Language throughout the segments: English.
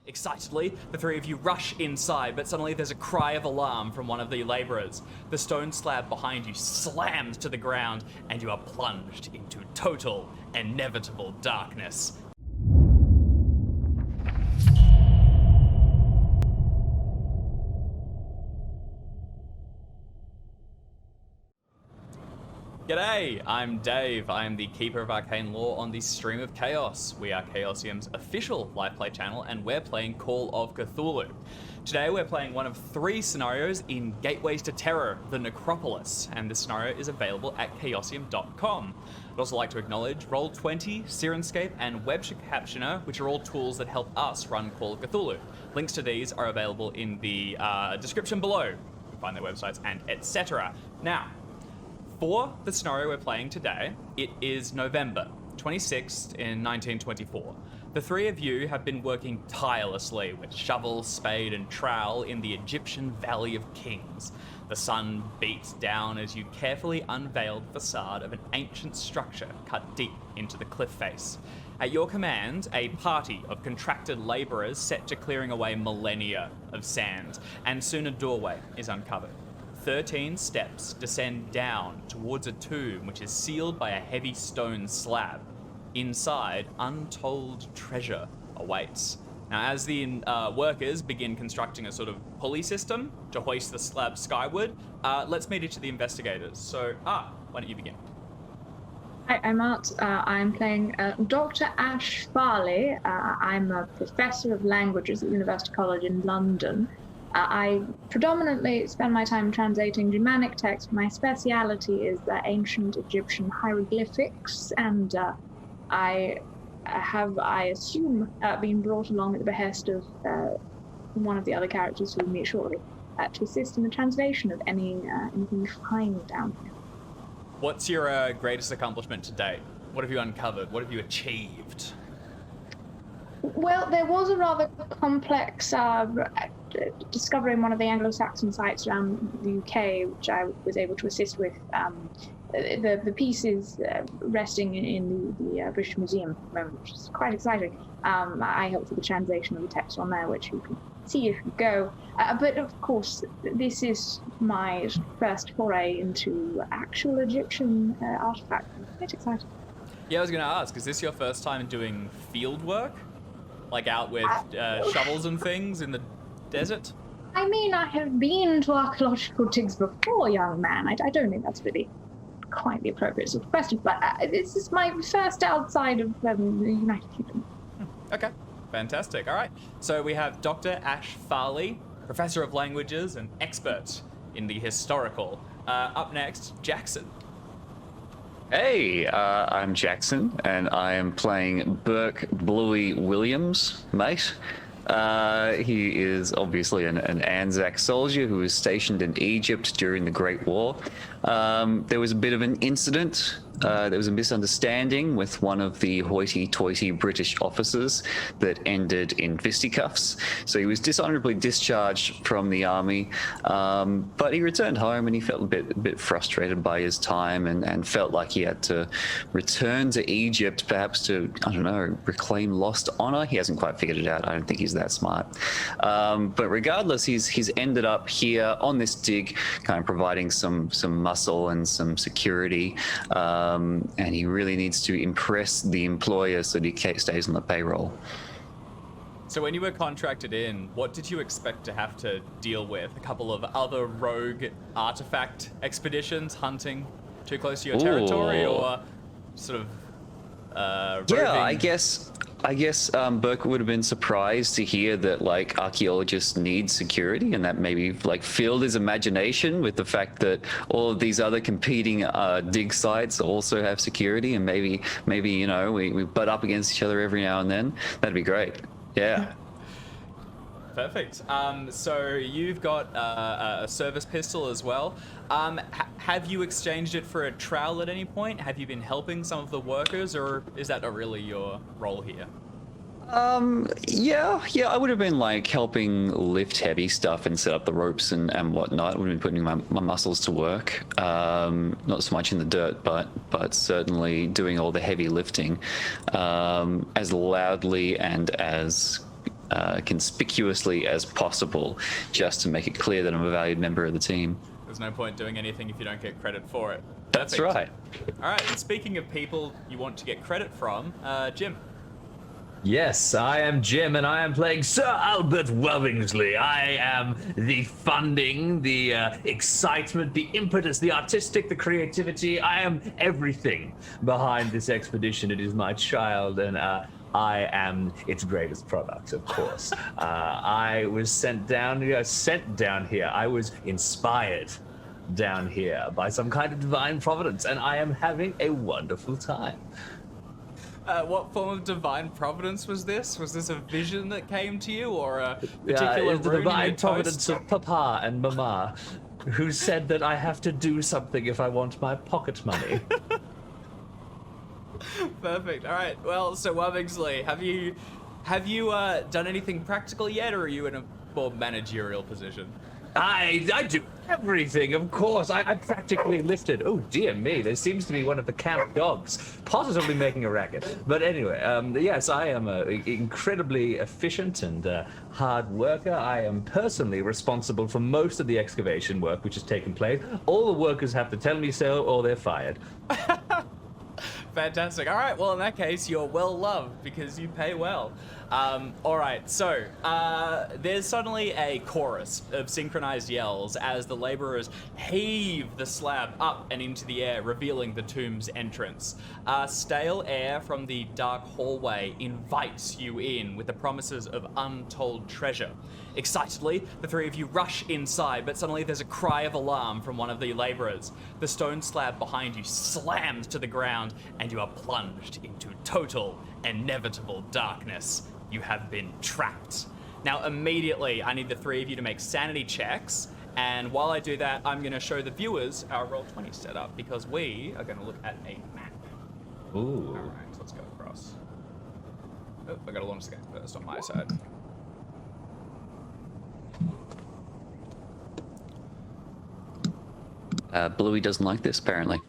Excitedly, the three of you rush inside, but suddenly there's a cry of alarm from one of the laborers. The stone slab behind you slams to the ground, and you are plunged into total, inevitable darkness. G'day, I'm Dave. I am the Keeper of Arcane Lore on the Stream of Chaos. We are Chaosium's official live play channel, and we're playing Call of Cthulhu. Today we're playing one of 3 scenarios in Gateways to Terror, the Necropolis, and this scenario is available at chaosium.com. I'd also like to acknowledge Roll20, Sirenscape, and Web Captioner, which are all tools that help us run Call of Cthulhu. Links to these are available in the description below. You can find their websites and etc. Now, for the scenario we're playing today, it is November 26th in 1924. The 3 of you have been working tirelessly with shovel, spade, and trowel in the Egyptian Valley of Kings. The sun beats down as you carefully unveil the facade of an ancient structure cut deep into the cliff face. At your command, a party of contracted laborers set to clearing away millennia of sand, and soon a doorway is uncovered. 13 steps descend down towards a tomb which is sealed by a heavy stone slab. Inside, untold treasure awaits. Now, as the workers begin constructing a sort of pulley system to hoist the slab skyward, let's meet each of the investigators. So, why don't you begin? Hi, I'm Art. I'm playing Dr. Ash Farley. I'm a professor of languages at University College in London. I predominantly spend my time translating Germanic texts. My speciality is ancient Egyptian hieroglyphics, and I assume, been brought along at the behest of one of the other characters who will meet shortly to assist in the translation of anything you find down here. What's your greatest accomplishment to date? What have you uncovered? What have you achieved? Well, there was a rather complex discovery in one of the Anglo-Saxon sites around the UK, which I was able to assist with. The piece is resting in the British Museum at the moment, which is quite exciting. I helped with the translation of the text on there, which you can see if you go. But of course, this is my first foray into actual Egyptian artifacts. I'm quite excited. Yeah, I was going to ask, is this your first time doing field work? Like out with shovels and things in the desert? I mean, I have been to archaeological digs before, young man. I don't think that's really quite the appropriate sort of question, but this is my first outside of the United Kingdom. Okay, fantastic. All right, so we have Dr. Ash Farley, Professor of Languages and expert in the historical. Up next, Jackson. Hey, I'm Jackson, and I am playing Burke Bluey Williams, mate. He is obviously an Anzac soldier who was stationed in Egypt during the Great War. There was a bit of an incident. There was a misunderstanding with one of the hoity-toity British officers that ended in fisticuffs. So he was dishonorably discharged from the army, but he returned home and he felt a bit frustrated by his time and felt like he had to return to Egypt, perhaps to, I don't know, reclaim lost honor. He hasn't quite figured it out. I don't think he's that smart. But regardless, he's ended up here on this dig, kind of providing some muscle and some security. And he really needs to impress the employer so that he stays on the payroll. So when you were contracted in, what did you expect to have to deal with? A couple of other rogue artifact expeditions hunting too close to your territory, or sort of roving? Yeah, I guess Burke would have been surprised to hear that like archaeologists need security, and that maybe like filled his imagination with the fact that all of these other competing dig sites also have security, and maybe you know we butt up against each other every now and then. That'd be great. Yeah. Perfect. So you've got a service pistol as well. Have you exchanged it for a trowel at any point? Have you been helping some of the workers, or is that not really your role here? Yeah, I would have been like helping lift heavy stuff and set up the ropes and whatnot. I would have been putting my muscles to work. Not so much in the dirt, but certainly doing all the heavy lifting, as loudly and as conspicuously as possible, just to make it clear that I'm a valued member of the team. There's no point doing anything if you don't get credit for it. That's right. All right, and speaking of people you want to get credit from, Jim. Yes, I am Jim, and I am playing Sir Albert Wellingsley. I am the funding, the excitement, the impetus, the artistic, the creativity. I am everything behind this expedition. It is my child, and I am its greatest product, of course. I was sent down here. I was inspired down here by some kind of divine providence, and I am having a wonderful time. What form of divine providence was this? Was this a vision that came to you, or a particular it's the rune in divine your providence toast? of Papa and Mama, who said that I have to do something if I want my pocket money. Perfect. All right. Well, so Wellingsley, have you done anything practical yet, or are you in a more managerial position? I do everything, of course. I practically lifted. Oh, dear me. There seems to be one of the camp dogs positively making a racket. But anyway, yes, I am an incredibly efficient and hard worker. I am personally responsible for most of the excavation work which has taken place. All the workers have to tell me so or they're fired. Fantastic. All right. Well, in that case, you're well loved because you pay well. All right. So there's suddenly a chorus of synchronized yells as the laborers heave the slab up and into the air, revealing the tomb's entrance. Stale air from the dark hallway invites you in with the promises of untold treasure. Excitedly, the three of you rush inside, but suddenly there's a cry of alarm from one of the laborers. The stone slab behind you slams to the ground, and you are plunged into total, inevitable darkness. You have been trapped. Now, immediately, I need the three of you to make sanity checks, and while I do that, I'm going to show the viewers our Roll20 setup, because we are going to look at a map. Ooh. All right, so let's go across. Oh, I got to launch the game first on my side. Bluey doesn't like this, apparently.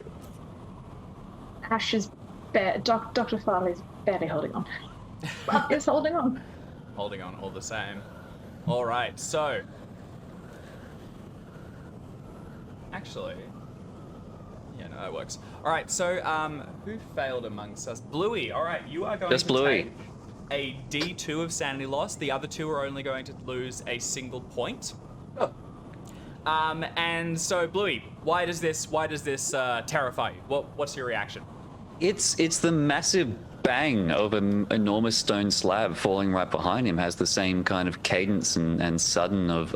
Ash is Dr. Farley's barely holding on. But it's holding on. Holding on all the same. All right, so actually, yeah, no, that works. All right, so who failed amongst us? Bluey. All right, you are going Just to Bluey. take a D2 of sanity loss. The other two are only going to lose a single point. Oh. And so Bluey, why does this terrify you? What's your reaction? It's the massive bang of an enormous stone slab falling right behind him has the same kind of cadence and sudden of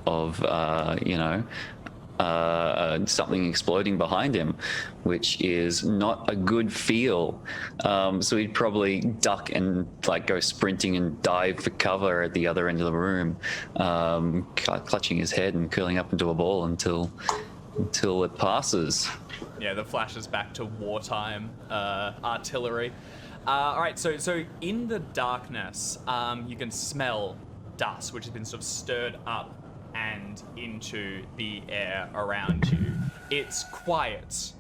something exploding behind him, which is not a good feel. So he'd probably duck and go sprinting and dive for cover at the other end of the room, clutching his head and curling up into a ball until it passes. Yeah, the flashes back to wartime artillery. All right, so in the darkness, you can smell dust, which has been sort of stirred up and into the air around you. It's quiet,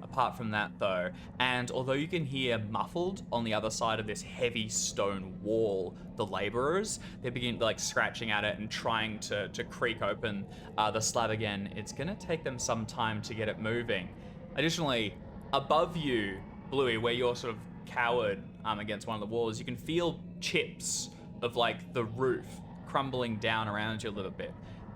apart from that, though. And although you can hear muffled on the other side of this heavy stone wall, the laborers, they begin scratching at it and trying to creak open the slab again. It's gonna take them some time to get it moving. Additionally, above you, Bluey, where you're sort of cowered against one of the walls, you can feel chips of the roof crumbling down around you a little bit.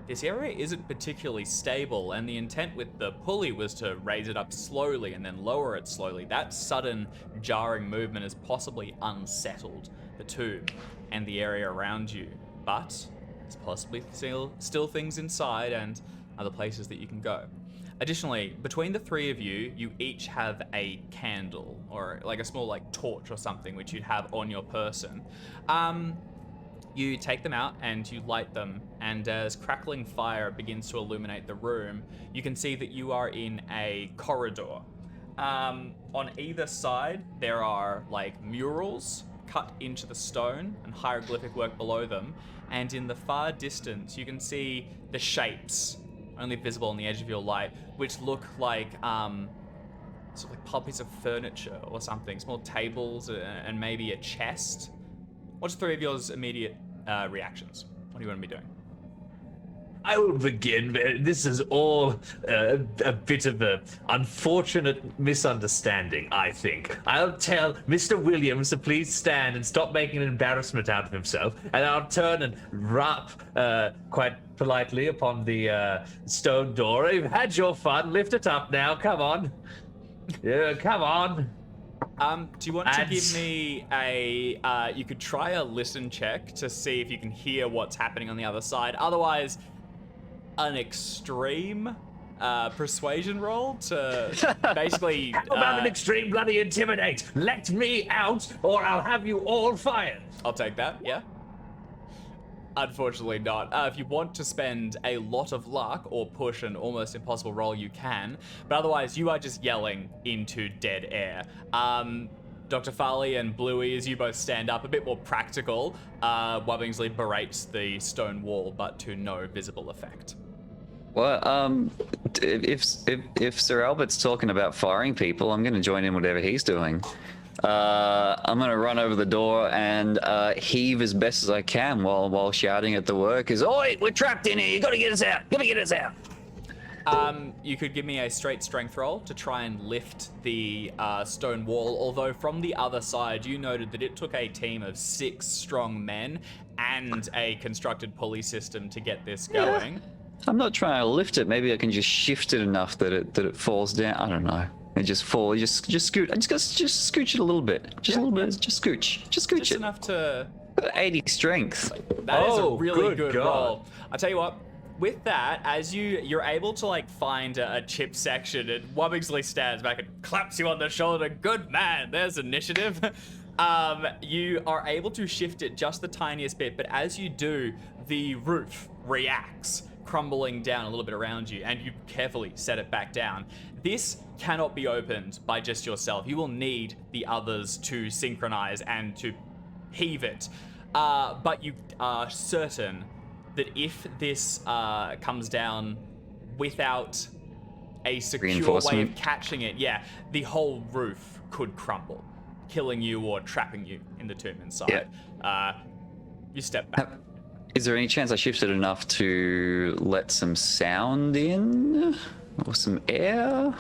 This area isn't particularly stable, and the intent with the pulley was to raise it up slowly and then lower it slowly. That sudden jarring movement has possibly unsettled the tomb and the area around you, but there's possibly still things inside and other places that you can go. Additionally, between the three of you, you each have a candle or a small torch or something which you'd have on your person. You take them out and you light them, and as crackling fire begins to illuminate the room, you can see that you are in a corridor. On either side, there are murals cut into the stone and hieroglyphic work below them, and in the far distance, you can see the shapes, only visible on the edge of your light, which look like pieces of furniture or something, small tables and maybe a chest. What's three of yours immediate reactions. What do you want to be doing? I will begin. This is all a bit of an unfortunate misunderstanding, I think. I'll tell Mr. Williams to please stand and stop making an embarrassment out of himself, and I'll turn and rap quite politely upon the stone door. You've had your fun. Lift it up now. Come on. Yeah, come on. Do you want to give me a... you could try a listen check to see if you can hear what's happening on the other side. Otherwise, an extreme persuasion roll to basically... How about an extreme bloody intimidate? Let me out, or I'll have you all fired. I'll take that, yeah. Unfortunately not. If you want to spend a lot of luck or push an almost impossible roll, you can. But otherwise, you are just yelling into dead air. Dr. Farley and Bluey, as you both stand up, a bit more practical, Wubbingsley berates the stone wall, but to no visible effect. Well, if Sir Albert's talking about firing people, I'm going to join in whatever he's doing. I'm going to run over the door and heave as best as I can while shouting at the workers, "Oi, we're trapped in here! You got to get us out! Got to get us out!" You could give me a straight strength roll to try and lift the stone wall, although from the other side, you noted that it took a team of 6 strong men and a constructed pulley system to get this going. I'm not trying to lift it. Maybe I can just shift it enough that it falls down. I don't know. It just fall. Just scoot. Just scooch it a little bit. Just a little bit. Just scooch. Just scooch Just it. enough to... 80 strength. That is a really good good God. roll. I'll tell you what. With that, as you're able to like find a chip section, and Wubbingsley stands back and claps you on the shoulder. Good man. There's initiative. You are able to shift it just the tiniest bit, but as you do, the roof reacts, crumbling down a little bit around you, and you carefully set it back down. This cannot be opened by just yourself. You will need the others to synchronize and to heave it. But you are certain that if this comes down without a secure way of catching it, the whole roof could crumble, killing you or trapping you in the tomb inside. You step back. Is there any chance I shifted enough to let some sound in? Or some air?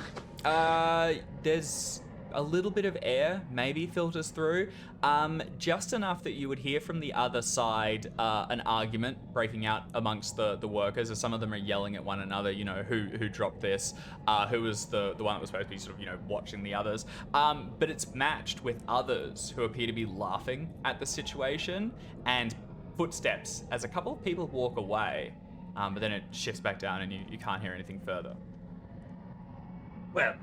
There's a little bit of air maybe filters through. Just enough that you would hear from the other side an argument breaking out amongst the workers, as some of them are yelling at one another, you know, who dropped this, who was the one that was supposed to be sort of, you know, watching the others. But it's matched with others who appear to be laughing at the situation, and footsteps as a couple of people walk away, but then it shifts back down and you can't hear anything further. Well,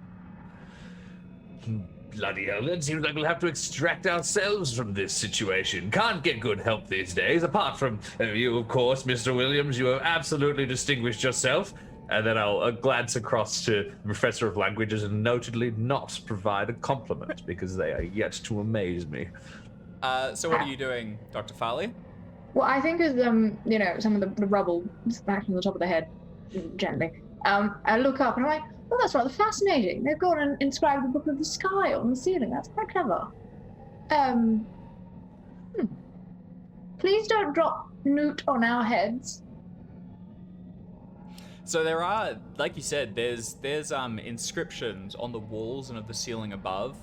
bloody hell, it seems like we'll have to extract ourselves from this situation. Can't get good help these days, apart from you, of course, Mr. Williams. You have absolutely distinguished yourself. And then I'll glance across to the Professor of Languages and notedly not provide a compliment, because they are yet to amaze me. So what are you doing, Dr. Farley? Well, I think as you know, some of the rubble back from the top of the head, gently. I look up and I'm like, "Oh, that's rather fascinating. They've got an inscribed the Book of the Sky on the ceiling. That's quite clever. Please don't drop Newt on our heads." So there are, like you said, there's inscriptions on the walls and of the ceiling above,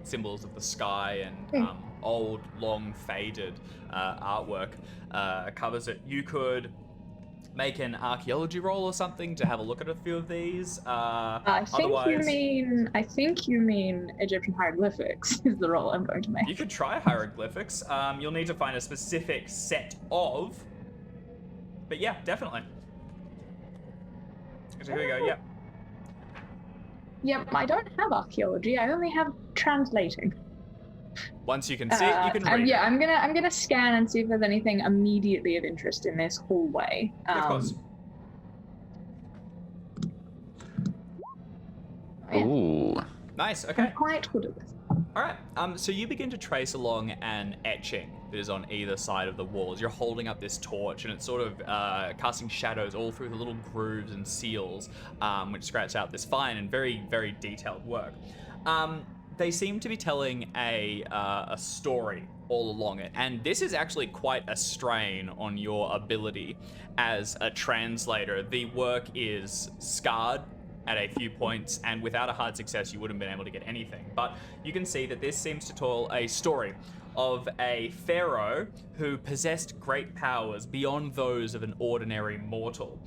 symbols of the sky and old, long, faded artwork covers it. You could make an archaeology roll or something to have a look at a few of these. I think you mean Egyptian hieroglyphics is the roll I'm going to make. You could try hieroglyphics. You'll need to find a specific set of, but yeah, definitely. So here we go. Yep. Yep, I don't have archaeology. I only have translating. Once you can see it, you can read. Yeah, I'm gonna scan and see if there's anything immediately of interest in this hallway. Of course. Yeah. Ooh. Nice. Okay. I'm quite good at this. All right. So you begin to trace along an etching that is on either side of the walls. You're holding up this torch, and it's sort of casting shadows all through the little grooves and seals, which scratch out this fine and very, very detailed work. They seem to be telling a story all along it. And this is actually quite a strain on your ability as a translator. The work is scarred at a few points, and without a hard success, you wouldn't have been able to get anything. But you can see that this seems to tell a story of a pharaoh who possessed great powers beyond those of an ordinary mortal.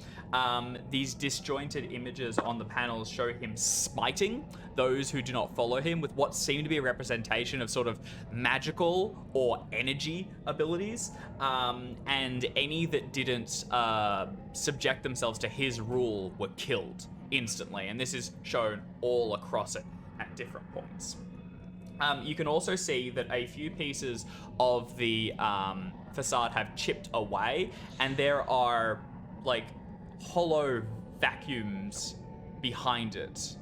These disjointed images on the panels show him smiting those who do not follow him with what seem to be a representation of sort of magical or energy abilities, and any that didn't subject themselves to his rule were killed instantly, and this is shown all across it at different points. You can also see that a few pieces of the facade have chipped away, and there are like hollow vacuums behind it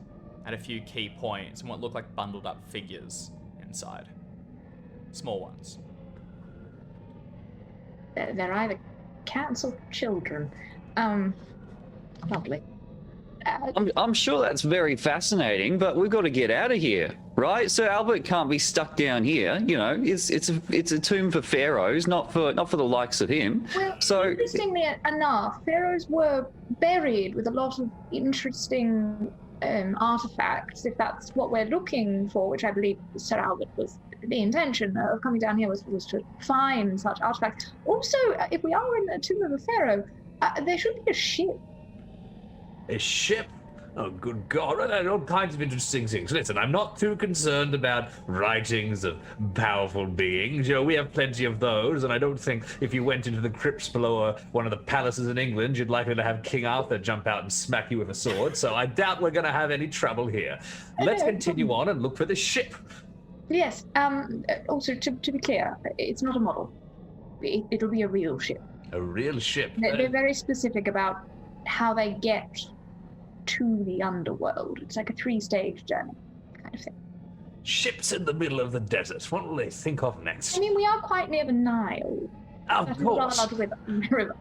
at a few key points, and what look like bundled up figures inside. Small ones. They're either cats or children. Lovely. I'm sure that's very fascinating, but we've got to get out of here, right? So Albert can't be stuck down here. You know, it's a tomb for pharaohs, not for the likes of him. Well, so interestingly enough, pharaohs were buried with a lot of interesting artifacts, if that's what we're looking for, which I believe Sir Albert was the intention of coming down here was to find such artifacts. Also, if we are in the tomb of a pharaoh, there should be a ship. A ship? Oh, good God. Well, there are all kinds of interesting things. Listen, I'm not too concerned about writings of powerful beings. You know, we have plenty of those, and I don't think if you went into the crypts below one of the palaces in England, you'd likely to have King Arthur jump out and smack you with a sword, so I doubt we're going to have any trouble here. Let's continue on and look for the ship. Yes, also, to be clear, it's not a model. It'll be a real ship. A real ship? They're very specific about how they get to the underworld. It's like a 3-stage journey kind of thing. Ships in the middle of the desert. What will they think of next? I mean, we are quite near the Nile. Of course. Not a river.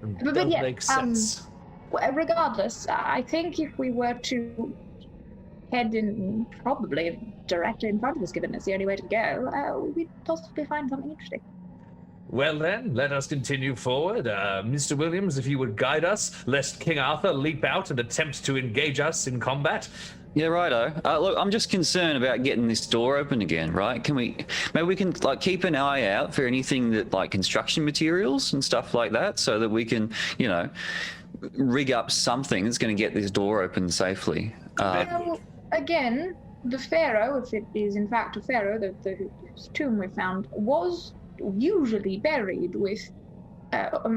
That yeah, makes sense. Regardless, I think if we were to head in, probably directly in front of us, given it's the only way to go, we'd possibly find something interesting. Well then, let us continue forward. Mr. Williams, if you would guide us, lest King Arthur leap out and attempt to engage us in combat. Yeah, righto. Look, I'm just concerned about getting this door open again, right? Maybe we can like keep an eye out for anything that like construction materials and stuff like that, so that we can, you know, rig up something that's going to get this door open safely. Well, again, the pharaoh, if it is in fact a pharaoh, the tomb we found was usually buried with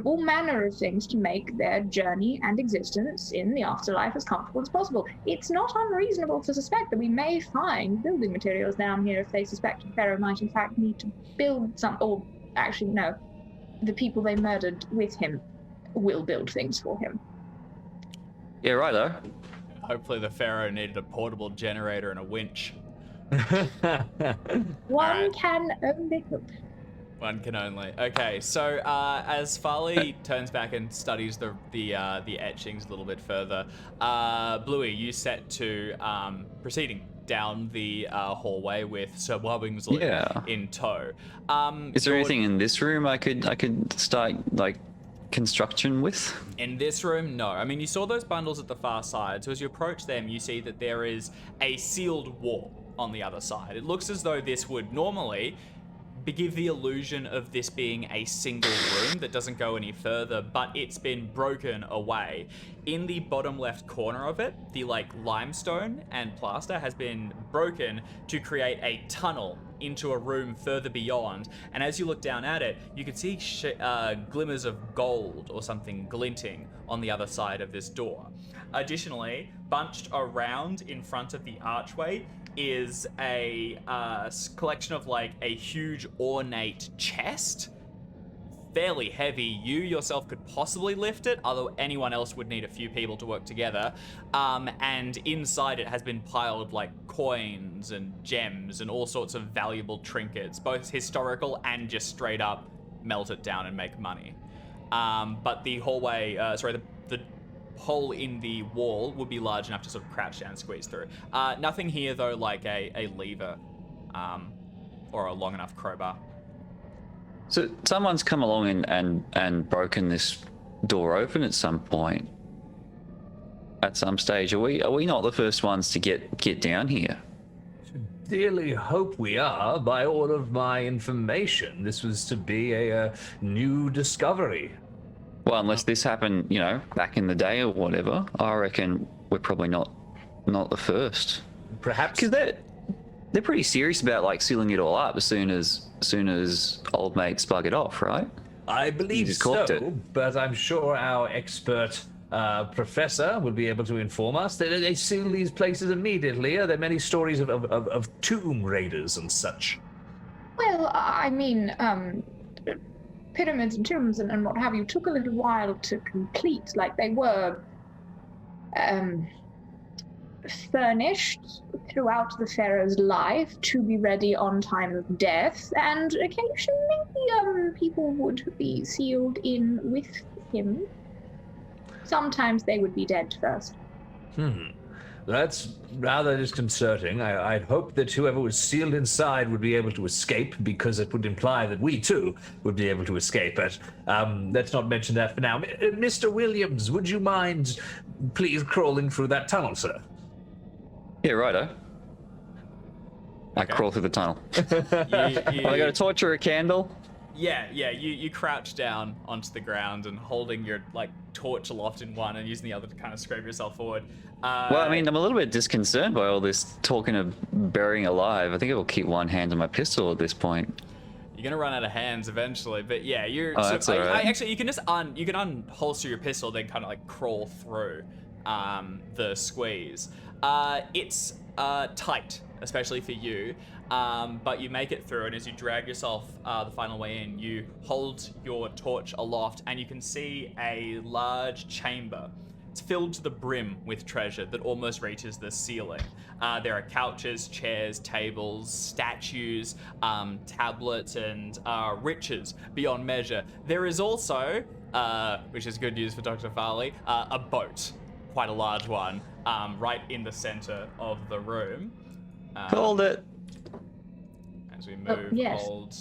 all manner of things to make their journey and existence in the afterlife as comfortable as possible. It's not unreasonable to suspect that we may find building materials down here if they suspect the pharaoh might in fact need to build some, or actually no, the people they murdered with him will build things for him. Yeah, righto. Hopefully the pharaoh needed a portable generator and a winch. One can only hope. One can only. Okay, so as Farley turns back and studies the etchings a little bit further, Bluey, you set to proceeding down the hallway with Sir Wobbingsley in tow. Is there anything in this room I could start like construction with? In this room, no. I mean, you saw those bundles at the far side, so as you approach them, you see that there is a sealed wall on the other side. It looks as though this would normally give the illusion of this being a single room that doesn't go any further, but it's been broken away. In the bottom left corner of it, the limestone and plaster has been broken to create a tunnel into a room further beyond, and as you look down at it, you can see glimmers of gold or something glinting on the other side of this door. Additionally, bunched around in front of the archway is a collection of a huge ornate chest, fairly heavy. You yourself could possibly lift it, although anyone else would need a few people to work together. And inside it has been piled coins and gems and all sorts of valuable trinkets, both historical and just straight up melt it down and make money. But the hallway, the hole in the wall would be large enough to sort of crouch down and squeeze through. Nothing here though like a lever or a long enough crowbar. So someone's come along and broken this door open at some point. At some stage, are we not the first ones to get down here? Dearly hope we are. By all of my information, this was to be a new discovery. Well, unless this happened, back in the day or whatever, I reckon we're probably not the first. Perhaps Because they're pretty serious about like sealing it all up as soon as old mates bug it off, right? I believe just so, corked it. but I'm sure our expert professor will be able to inform us. They seal these places immediately. Are there many stories of tomb raiders and such? Well, I mean, pyramids and tombs and what have you took a little while to complete. Like, they were furnished throughout the pharaoh's life to be ready on time of death, and occasionally people would be sealed in with him. Sometimes they would be dead first. That's rather disconcerting. I'd hope that whoever was sealed inside would be able to escape, because it would imply that we too would be able to escape. But let's not mention that for now. Mr. Williams, would you mind please crawling through that tunnel, sir? Yeah, righto. I crawl through the tunnel. You, I got a torch or a candle. Yeah, you crouch down onto the ground and holding your torch aloft in one and using the other to kind of scrape yourself forward. Well, I mean, I'm a little bit disconcerted by all this talking of burying alive. I think I'll keep one hand on my pistol at this point. You're gonna run out of hands eventually, but yeah, you're. Oh, that's all right. Actually, you can just unholster your pistol, then kind of crawl through the squeeze. It's tight, especially for you. But you make it through, and as you drag yourself the final way in, you hold your torch aloft, and you can see a large chamber. It's filled to the brim with treasure that almost reaches the ceiling. There are couches, chairs, tables, statues, tablets, and riches beyond measure. There is also, which is good news for Dr. Farley, a boat, quite a large one, right in the center of the room. Called it. As we move, yes. hold.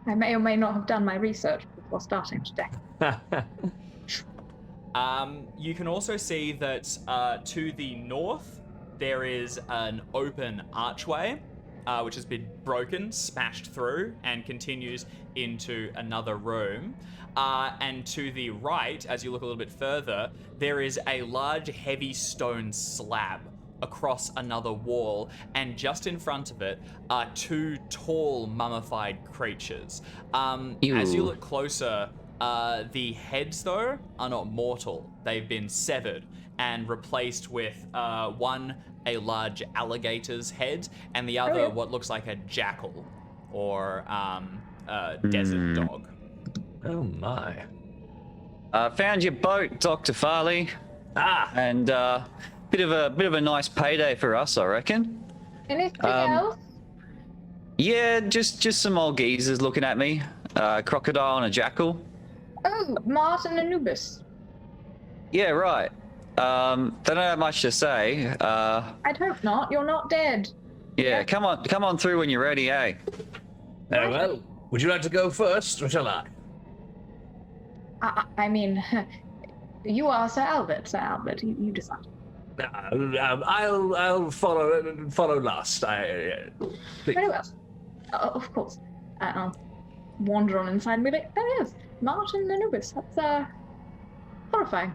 I may or may not have done my research before starting today. You can also see that to the north there is an open archway, which has been broken, smashed through, and continues into another room. And to the right, as you look a little bit further, there is a large, heavy stone slab across another wall, and just in front of it are two tall mummified creatures. As you look closer, the heads though are not mortal. They've been severed and replaced with one a large alligator's head, and the other what looks like a jackal or desert dog. Oh my. Found your boat, Dr. Farley. And bit of a nice payday for us, I reckon. Anything else? Yeah, just some old geezers looking at me. Crocodile and a jackal. Oh, Martin Anubis. Yeah, right. They don't have much to say. I'd hope not. You're not dead. Yeah, come on through when you're ready, eh? Very well. Would you like to go first, or shall I? I mean, you are Sir Albert. Sir Albert, you decide. I'll follow last. Very well. Of course. I'll wander on inside and be like, there he is, Martin Anubis. That's horrifying.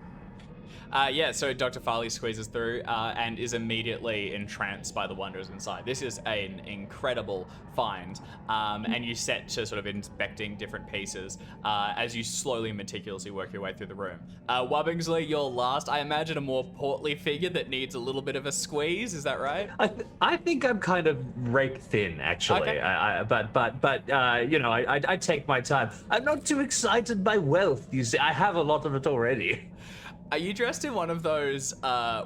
So Dr. Farley squeezes through and is immediately entranced by the wonders inside. This is an incredible find, and you set to sort of inspecting different pieces as you slowly and meticulously work your way through the room. Wubbingsley, you're last. I imagine a more portly figure that needs a little bit of a squeeze. Is that right? I think I'm kind of rake thin, actually. Okay. I take my time. I'm not too excited by wealth. You see, I have a lot of it already. Are you dressed in one of those,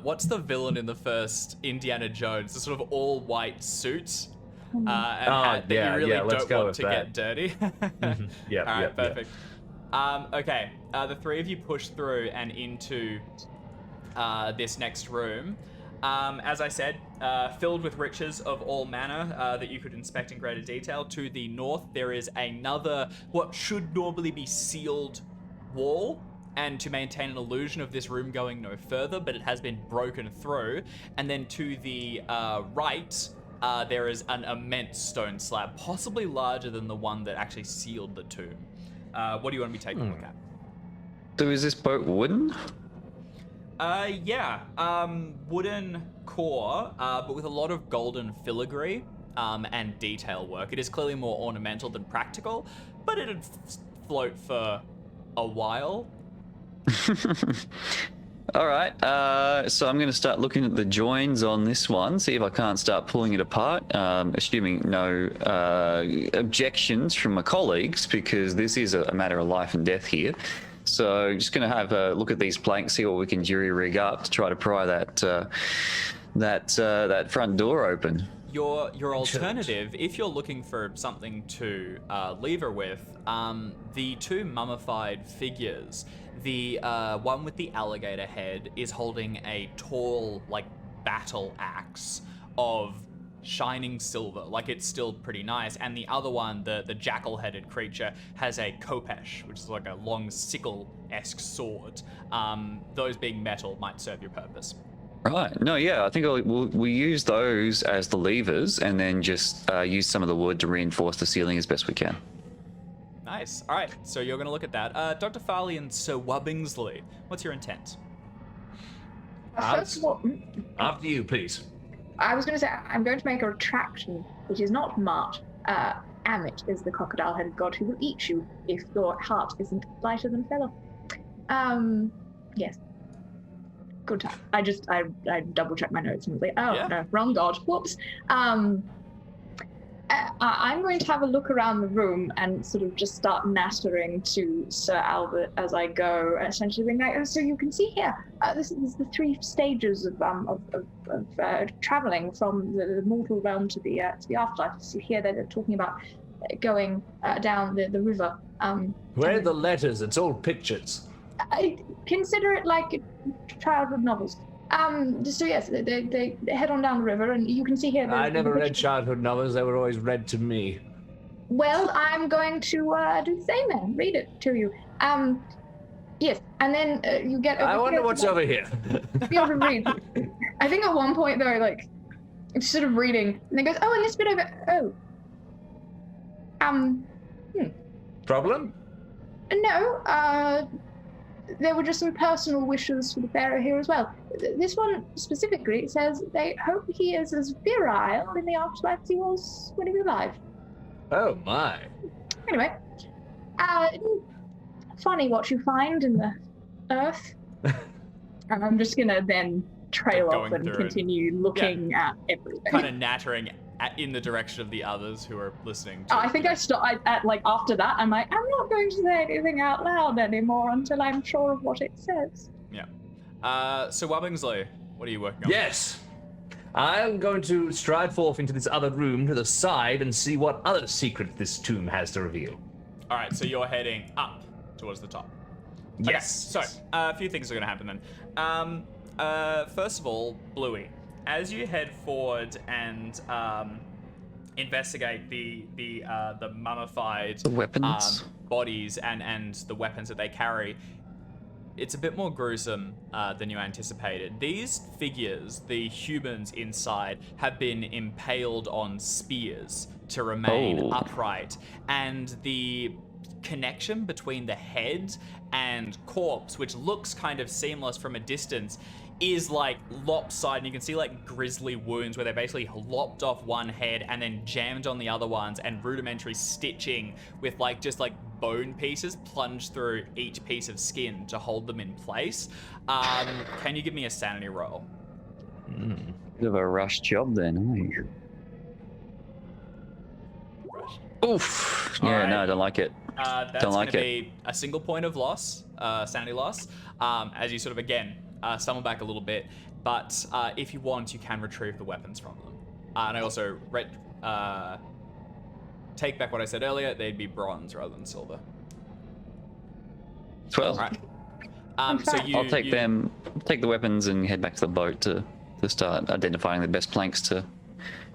what's the villain in the first Indiana Jones? The sort of all-white suit and hat that you really don't want to get dirty? Yeah. All right, perfect. Okay, the three of you push through and into this next room. As I said, filled with riches of all manner that you could inspect in greater detail. To the north, there is another, what should normally be sealed wall, and to maintain an illusion of this room going no further, but it has been broken through. And then to the right, there is an immense stone slab, possibly larger than the one that actually sealed the tomb. What do you want to be taking a look at? So is this boat wooden? Yeah. Wooden core, but with a lot of golden filigree and detail work. It is clearly more ornamental than practical, but it'd float for a while. All right, so I'm going to start looking at the joins on this one, see if I can't start pulling it apart, assuming no objections from my colleagues, because this is a matter of life and death here. So just going to have a look at these planks, see what we can jury rig up to try to pry that front door open. Your alternative, if you're looking for something to lever with, the two mummified figures, the one with the alligator head is holding a tall, like, battle axe of shining silver, like it's still pretty nice, and the other one, the jackal-headed creature, has a khopesh, which is like a long sickle-esque sword. Those being metal might serve your purpose. Right. No, yeah, I think we'll use those as the levers and then just use some of the wood to reinforce the ceiling as best we can. Nice. All right, so you're going to look at that. Dr. Farley and Sir Wubbingsley, what's your intent? First of all, After you, please. I was going to say, I'm going to make a retraction, which is not Mart. Amit is the crocodile-headed god who will eat you if your heart isn't lighter than feather. Yes. Good time. I double-checked my notes and was like, no, wrong god. Whoops. I'm going to have a look around the room and sort of just start nattering to Sir Albert as I go, essentially being like, so you can see here, this is the three stages of traveling from the mortal realm to the afterlife. So here they're talking about going down the river. Where are the letters? It's all pictures. I consider it like childhood novels. So yes, they head on down the river, and you can see here. I never read childhood novels; they were always read to me. Well, I'm going to do the same then. Read it to you. Yes, and then you get. I wonder what's over here. Be able to read. I think at one point though, like, it's sort of reading, and it goes, "Oh, and this bit over." Problem? No. There were just some personal wishes for the pharaoh here as well. This one specifically says they hope he is as virile in the afterlife as he was when he was alive. Oh my. Anyway, funny what you find in the earth. And I'm just gonna then trail off and continue looking at everything. Kind of nattering in the direction of the others who are listening to I think I stopped like after that. I'm like, I'm not going to say anything out loud anymore until I'm sure of what it says. Yeah. So Wubbingsley, what are you working on? Yes. I'm going to stride forth into this other room to the side and see what other secret this tomb has to reveal. All right, so you're heading up towards the top. Yes. Okay, so a few things are going to happen then. First of all, Bluey, as you head forward and investigate the mummified weapons, bodies and the weapons that they carry, it's a bit more gruesome than you anticipated. These figures, the humans inside, have been impaled on spears to remain upright, and the connection between the head and corpse, which looks kind of seamless from a distance, is like lopsided. You can see like grisly wounds where they basically lopped off one head and then jammed on the other ones, and rudimentary stitching with like just like bone pieces plunged through each piece of skin to hold them in place. Can you give me a sanity roll? Bit of a rush job then, eh? Oof. Yeah, right. no, I don't like it. That's going to be a single point of loss, sanity loss, as you sort of, again, stumble back a little bit. But if you want, you can retrieve the weapons from them. And I also take back what I said earlier. They'd be bronze rather than silver. 12. All right. So I'll take the weapons and head back to the boat to to start identifying the best planks to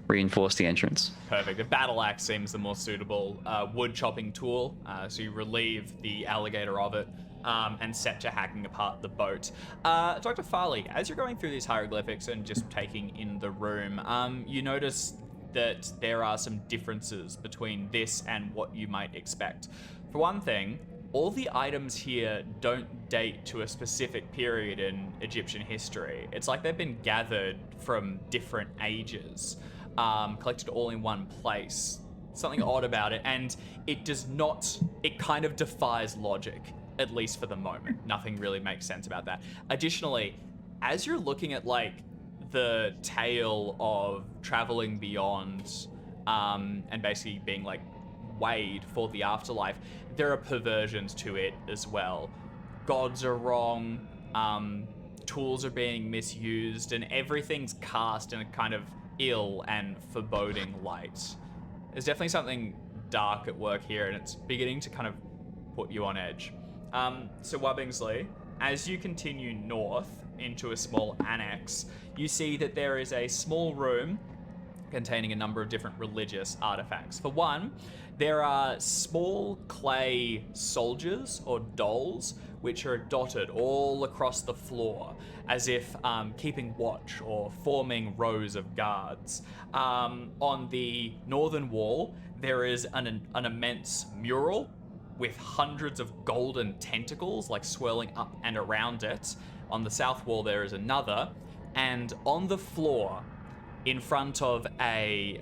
reinforce the entrance. Perfect. A battle axe seems the more suitable wood chopping tool. So you relieve the alligator of it and set to hacking apart the boat. Dr. Farley, as you're going through these hieroglyphics and just taking in the room, you notice that there are some differences between this and what you might expect. For one thing, all the items here don't date to a specific period in Egyptian history. It's like they've been gathered from different ages, collected all in one place. Something odd about it, and it kind of defies logic, at least for the moment. Nothing really makes sense about that. Additionally, as you're looking at like the tale of traveling beyond and basically being like weighed for the afterlife, there are perversions to it as well. Gods are wrong, tools are being misused, and everything's cast in a kind of ill and foreboding light. There's definitely something dark at work here, and it's beginning to kind of put you on edge. So Wubbingsley, as you continue north into a small annex, you see that there is a small room containing a number of different religious artifacts. For one, there are small clay soldiers or dolls which are dotted all across the floor as if keeping watch or forming rows of guards. On the northern wall, there is an immense mural with hundreds of golden tentacles like swirling up and around it. On the south wall, there is another, and on the floor, in front of a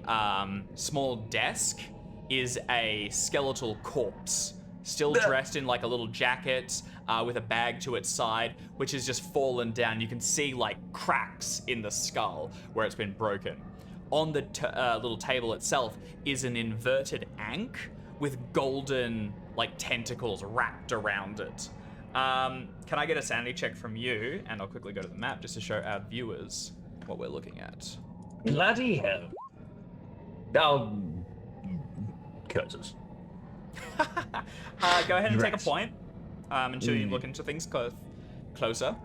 small desk, is a skeletal corpse, still dressed in like a little jacket with a bag to its side, which has just fallen down. You can see like cracks in the skull where it's been broken. On the little table itself is an inverted ankh with golden like tentacles wrapped around it. Can I get a sanity check from you? And I'll quickly go to the map just to show our viewers what we're looking at. Bloody hell. Oh, curses. Go ahead and take a point until you look into things closer.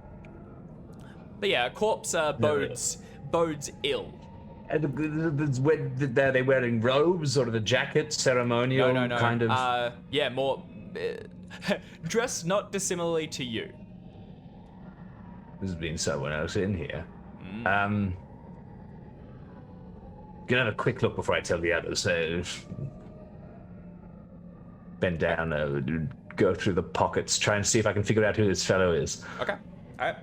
But yeah, a corpse bodes ill. Are they wearing robes or the jacket, ceremonial No. kind of? Yeah, more dressed not dissimilarly to you. There's been someone else in here. Gonna have a quick look before I tell the others. Bend down, go through the pockets, try and see if I can figure out who this fellow is. Okay. All right.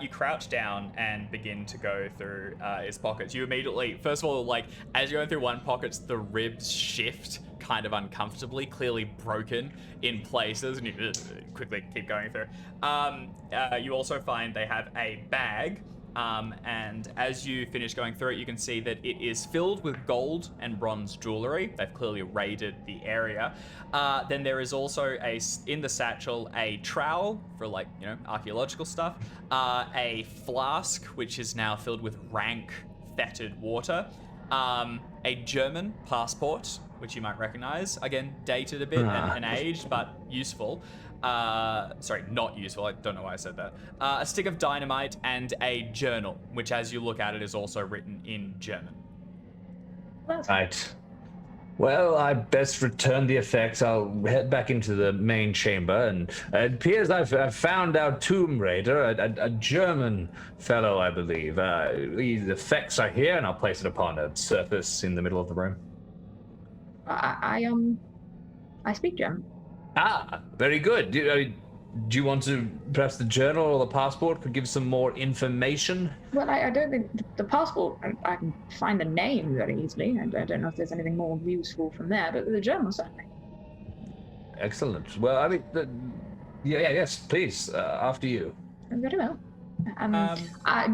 You crouch down and begin to go through his pockets. You immediately, first of all, like, as you're going through one pocket, the ribs shift kind of uncomfortably, clearly broken in places, and you quickly keep going through. You also find they have a bag, and as you finish going through it, you can see that it is filled with gold and bronze jewelry. They've clearly raided the area. Then there is also in the satchel a trowel for, like, you know, archaeological stuff, a flask which is now filled with rank fetid water, a German passport which you might recognize, again dated a bit and aged, but useful. Sorry, not useful. I don't know why I said that. A stick of dynamite and a journal, which as you look at it is also written in German. Right. Well, I best return the effects. I'll head back into the main chamber, and it appears I've found our tomb raider, a German fellow, I believe. The effects are here, and I'll place it upon a surface in the middle of the room. I speak German. Ah, very good. Do you want to, perhaps the journal or the passport could give some more information? Well, I don't think the passport, I can find the name very easily. I don't know if there's anything more useful from there, but the journal certainly. Excellent. Well, I mean, yes, please, after you. Very well.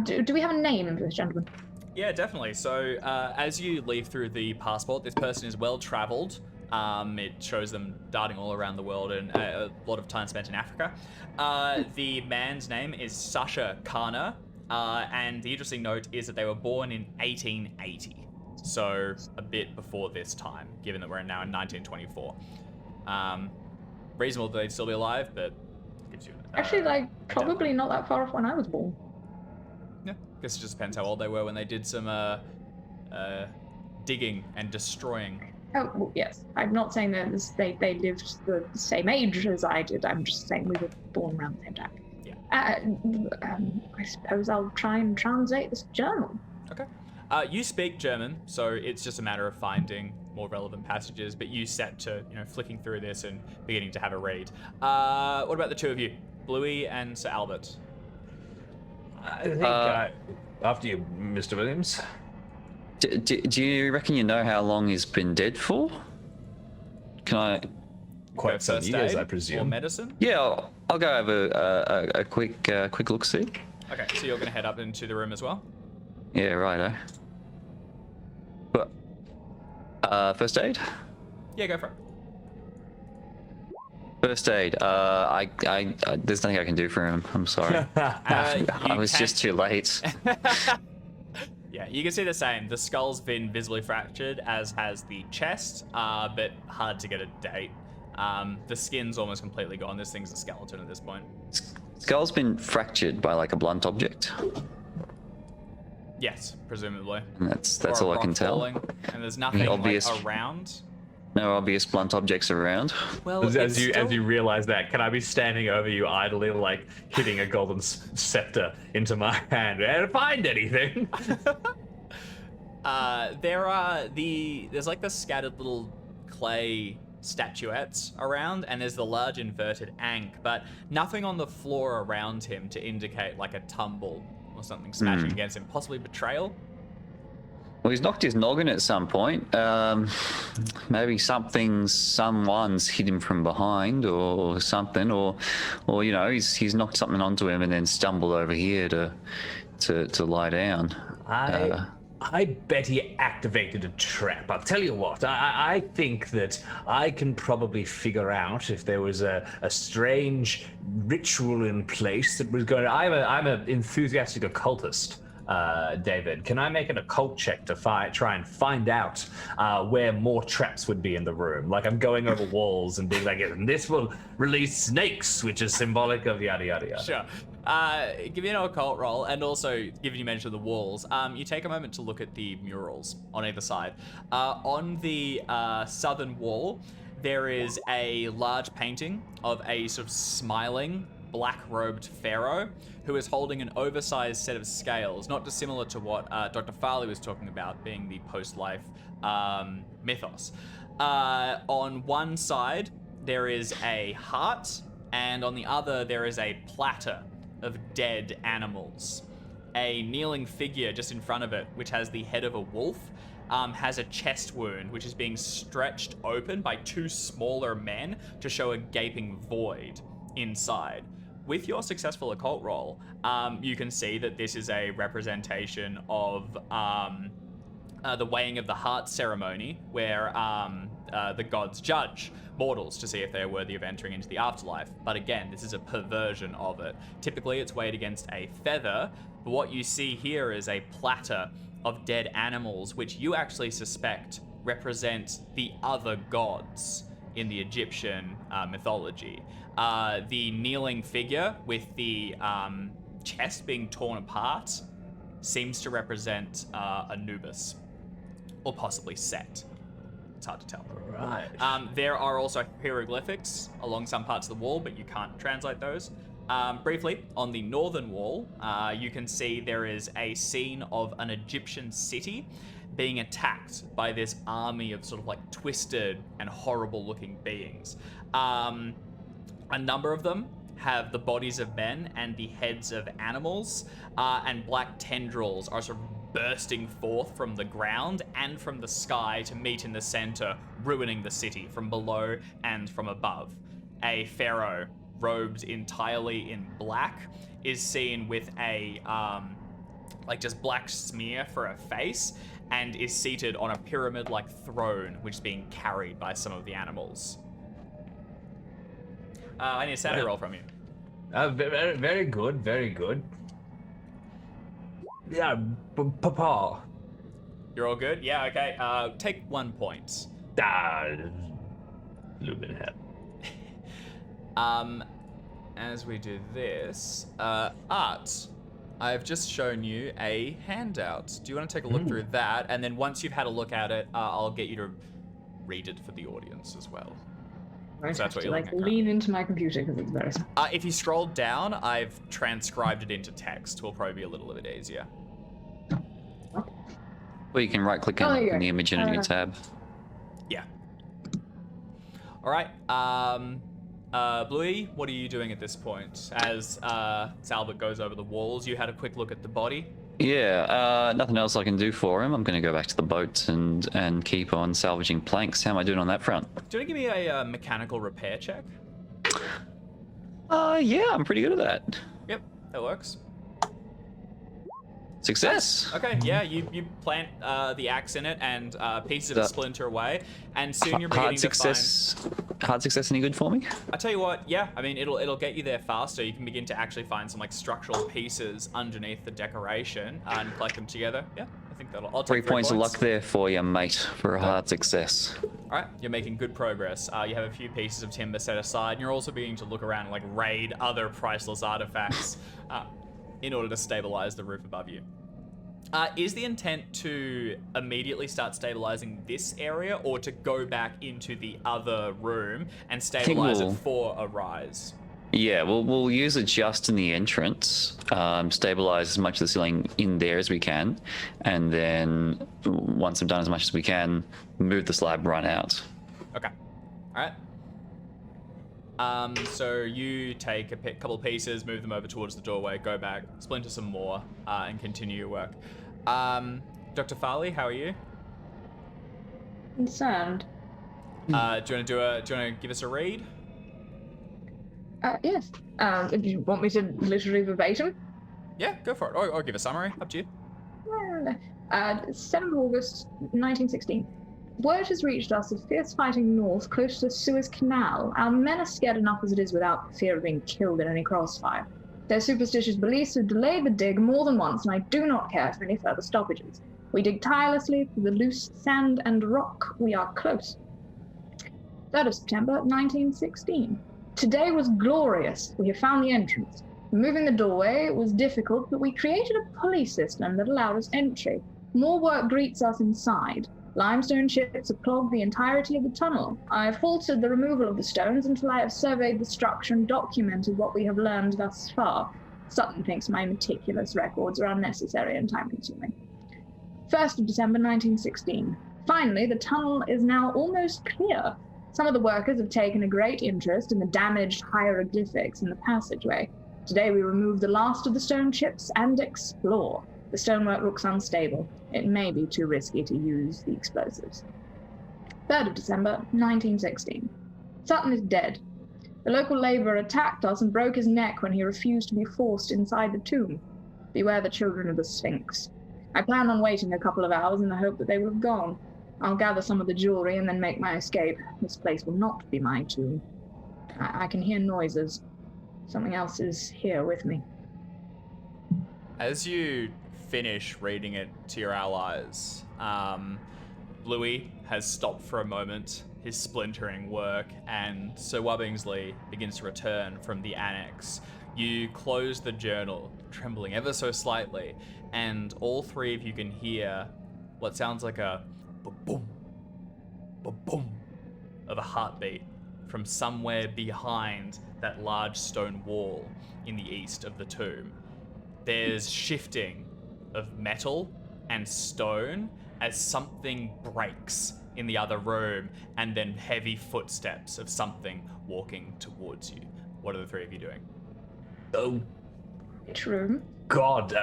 Do we have a name for this gentleman? Yeah, definitely. So as you leave through the passport, this person is well traveled. It shows them darting all around the world and a lot of time spent in Africa. The man's name is Sasha Kana, and the interesting note is that they were born in 1880, so a bit before this time, given that we're now in 1924. Reasonable that they'd still be alive, but gives you Actually, like, probably not that far off when I was born. Yeah, guess it just depends how old they were when they did some digging and destroying. Oh, well, yes. I'm not saying that they lived the same age as I did. I'm just saying we were born around the same time. Yeah. I suppose I'll try and translate this journal. Okay. You speak German, so it's just a matter of finding more relevant passages, but you set to, flicking through this and beginning to have a read. What about the two of you? Bluey and Sir Albert. I think after you, Mr. Williams. Do you reckon you know how long he's been dead for? Can I? Quite some First years, aid I presume. Or medicine? Yeah, I'll go have a quick look see. Okay, so you're going to head up into the room as well? Yeah, righto. But first aid. Yeah, go for it. First aid. There's nothing I can do for him. I'm sorry. I was just too late. Yeah, you can see the same. The skull's been visibly fractured, as has the chest, but hard to get a date. The skin's almost completely gone. This thing's a skeleton at this point. Skull's been fractured by like a blunt object. Yes, presumably. And that's Or a all I can rock tell. falling, and there's nothing obvious- like around. No obvious blunt objects around. Well, As you realize that, can I be standing over you idly, like hitting a golden scepter into my hand and find anything? There's like the scattered little clay statuettes around, and there's the large inverted ankh, but nothing on the floor around him to indicate like a tumble or something smashing against him. Possibly betrayal. Well, he's knocked his noggin at some point. Maybe someone's hit him from behind or something, or he's knocked something onto him and then stumbled over here to lie down. I bet he activated a trap. I'll tell you what, I think that I can probably figure out if there was a strange ritual in place that was going to... I'm an enthusiastic occultist, David. Can I make an occult check to try and find out where more traps would be in the room? Like I'm going over walls and being like, and this will release snakes, which is symbolic of yada, yada, yada. Sure. Give me an occult roll, and also, given you mentioned the walls, you take a moment to look at the murals on either side. On the southern wall, there is a large painting of a sort of smiling, black-robed pharaoh who is holding an oversized set of scales, not dissimilar to what Dr. Farley was talking about, being the post-life mythos. On one side, there is a heart, and on the other, there is a platter of dead animals. A kneeling figure just in front of it, which has the head of a wolf, has a chest wound, which is being stretched open by two smaller men to show a gaping void inside. With your successful occult roll, you can see that this is a representation of the weighing of the heart ceremony, where the gods judge mortals to see if they are worthy of entering into the afterlife. But again, this is a perversion of it. Typically, it's weighed against a feather, but what you see here is a platter of dead animals, which you actually suspect represent the other gods in the Egyptian mythology. The kneeling figure with the chest being torn apart seems to represent Anubis, or possibly Set. It's hard to tell. Right. There are also hieroglyphics along some parts of the wall, but you can't translate those. Briefly, on the northern wall, you can see there is a scene of an Egyptian city being attacked by this army of sort of like twisted and horrible looking beings. A number of them have the bodies of men and the heads of animals, and black tendrils are sort of bursting forth from the ground and from the sky to meet in the center, ruining the city from below and from above. A pharaoh, robed entirely in black, is seen with a just black smear for a face, and is seated on a pyramid-like throne, which is being carried by some of the animals. I need a sanity roll from you. Very, very good, very good. Yeah, Papa. You're all good? Yeah, okay. Take 1 point. Lumenhead. As we do this, Art, I've just shown you a handout. Do you want to take a look through that? And then once you've had a look at it, I'll get you to read it for the audience as well. I So that's have what to you're like looking at lean into my computer because it's very small. If you scroll down, I've transcribed it into text. Will probably be a little bit easier. Or you can right-click Oh, on yeah. the image in a new tab. Yeah. All right. Bluey, what are you doing at this point? As Talbot goes over the walls, you had a quick look at the body. Yeah, nothing else I can do for him. I'm going to go back to the boat and keep on salvaging planks. How am I doing on that front? Do you want to give me a mechanical repair check? Yeah, I'm pretty good at that. Yep, that works. Success. Okay, yeah, you plant the axe in it, and pieces of it splinter away, and soon you're beginning to find. Hard success any good for me? I tell you what, yeah, I mean it'll get you there faster. You can begin to actually find some like structural pieces underneath the decoration and collect them together. Yeah, I think that'll. I'll take 3 points of luck there for you, mate, for a hard success. All right, you're making good progress. You have a few pieces of timber set aside, and you're also beginning to look around and like raid other priceless artifacts in order to stabilize the roof above you. Is the intent to immediately start stabilizing this area, or to go back into the other room and stabilize it for a rise? Yeah, we'll use it just in the entrance, stabilize as much of the ceiling in there as we can, and then once I've done as much as we can, move the slab right out. Okay. All right. So you take a couple pieces, move them over towards the doorway, go back, splinter some more, and continue your work. Dr. Farley, how are you? Concerned. Do you want to give us a read? Yes. Do you want me to literally verbatim? Yeah, go for it. Or give a summary. Up to you. 7th of August, 1916. Word has reached us of fierce fighting north, close to the Suez Canal. Our men are scared enough as it is without fear of being killed in any crossfire. Their superstitious beliefs have delayed the dig more than once, and I do not care for any further stoppages. We dig tirelessly through the loose sand and rock. We are close. 3rd of September, 1916. Today was glorious. We have found the entrance. Removing the doorway was difficult, but we created a pulley system that allowed us entry. More work greets us inside. Limestone chips have clogged the entirety of the tunnel. I have halted the removal of the stones until I have surveyed the structure and documented what we have learned thus far. Sutton thinks my meticulous records are unnecessary and time-consuming. 1st of December 1916. Finally, the tunnel is now almost clear. Some of the workers have taken a great interest in the damaged hieroglyphics in the passageway. Today we remove the last of the stone chips and explore. The stonework looks unstable. It may be too risky to use the explosives. 3rd of December, 1916. Sutton is dead. The local labourer attacked us and broke his neck when he refused to be forced inside the tomb. Beware the children of the Sphinx. I plan on waiting a couple of hours in the hope that they will have gone. I'll gather some of the jewellery and then make my escape. This place will not be my tomb. I can hear noises. Something else is here with me. As you finish reading it to your allies, Bluey has stopped for a moment his splintering work, and Sir Wubbingsley begins to return from the annex. You close the journal, trembling ever so slightly, and all three of you can hear what sounds like a boom, boom of a heartbeat from somewhere behind that large stone wall in the east of the tomb. There's shifting of metal and stone as something breaks in the other room, and then heavy footsteps of something walking towards you. What are the three of you doing? Oh, Which room? God.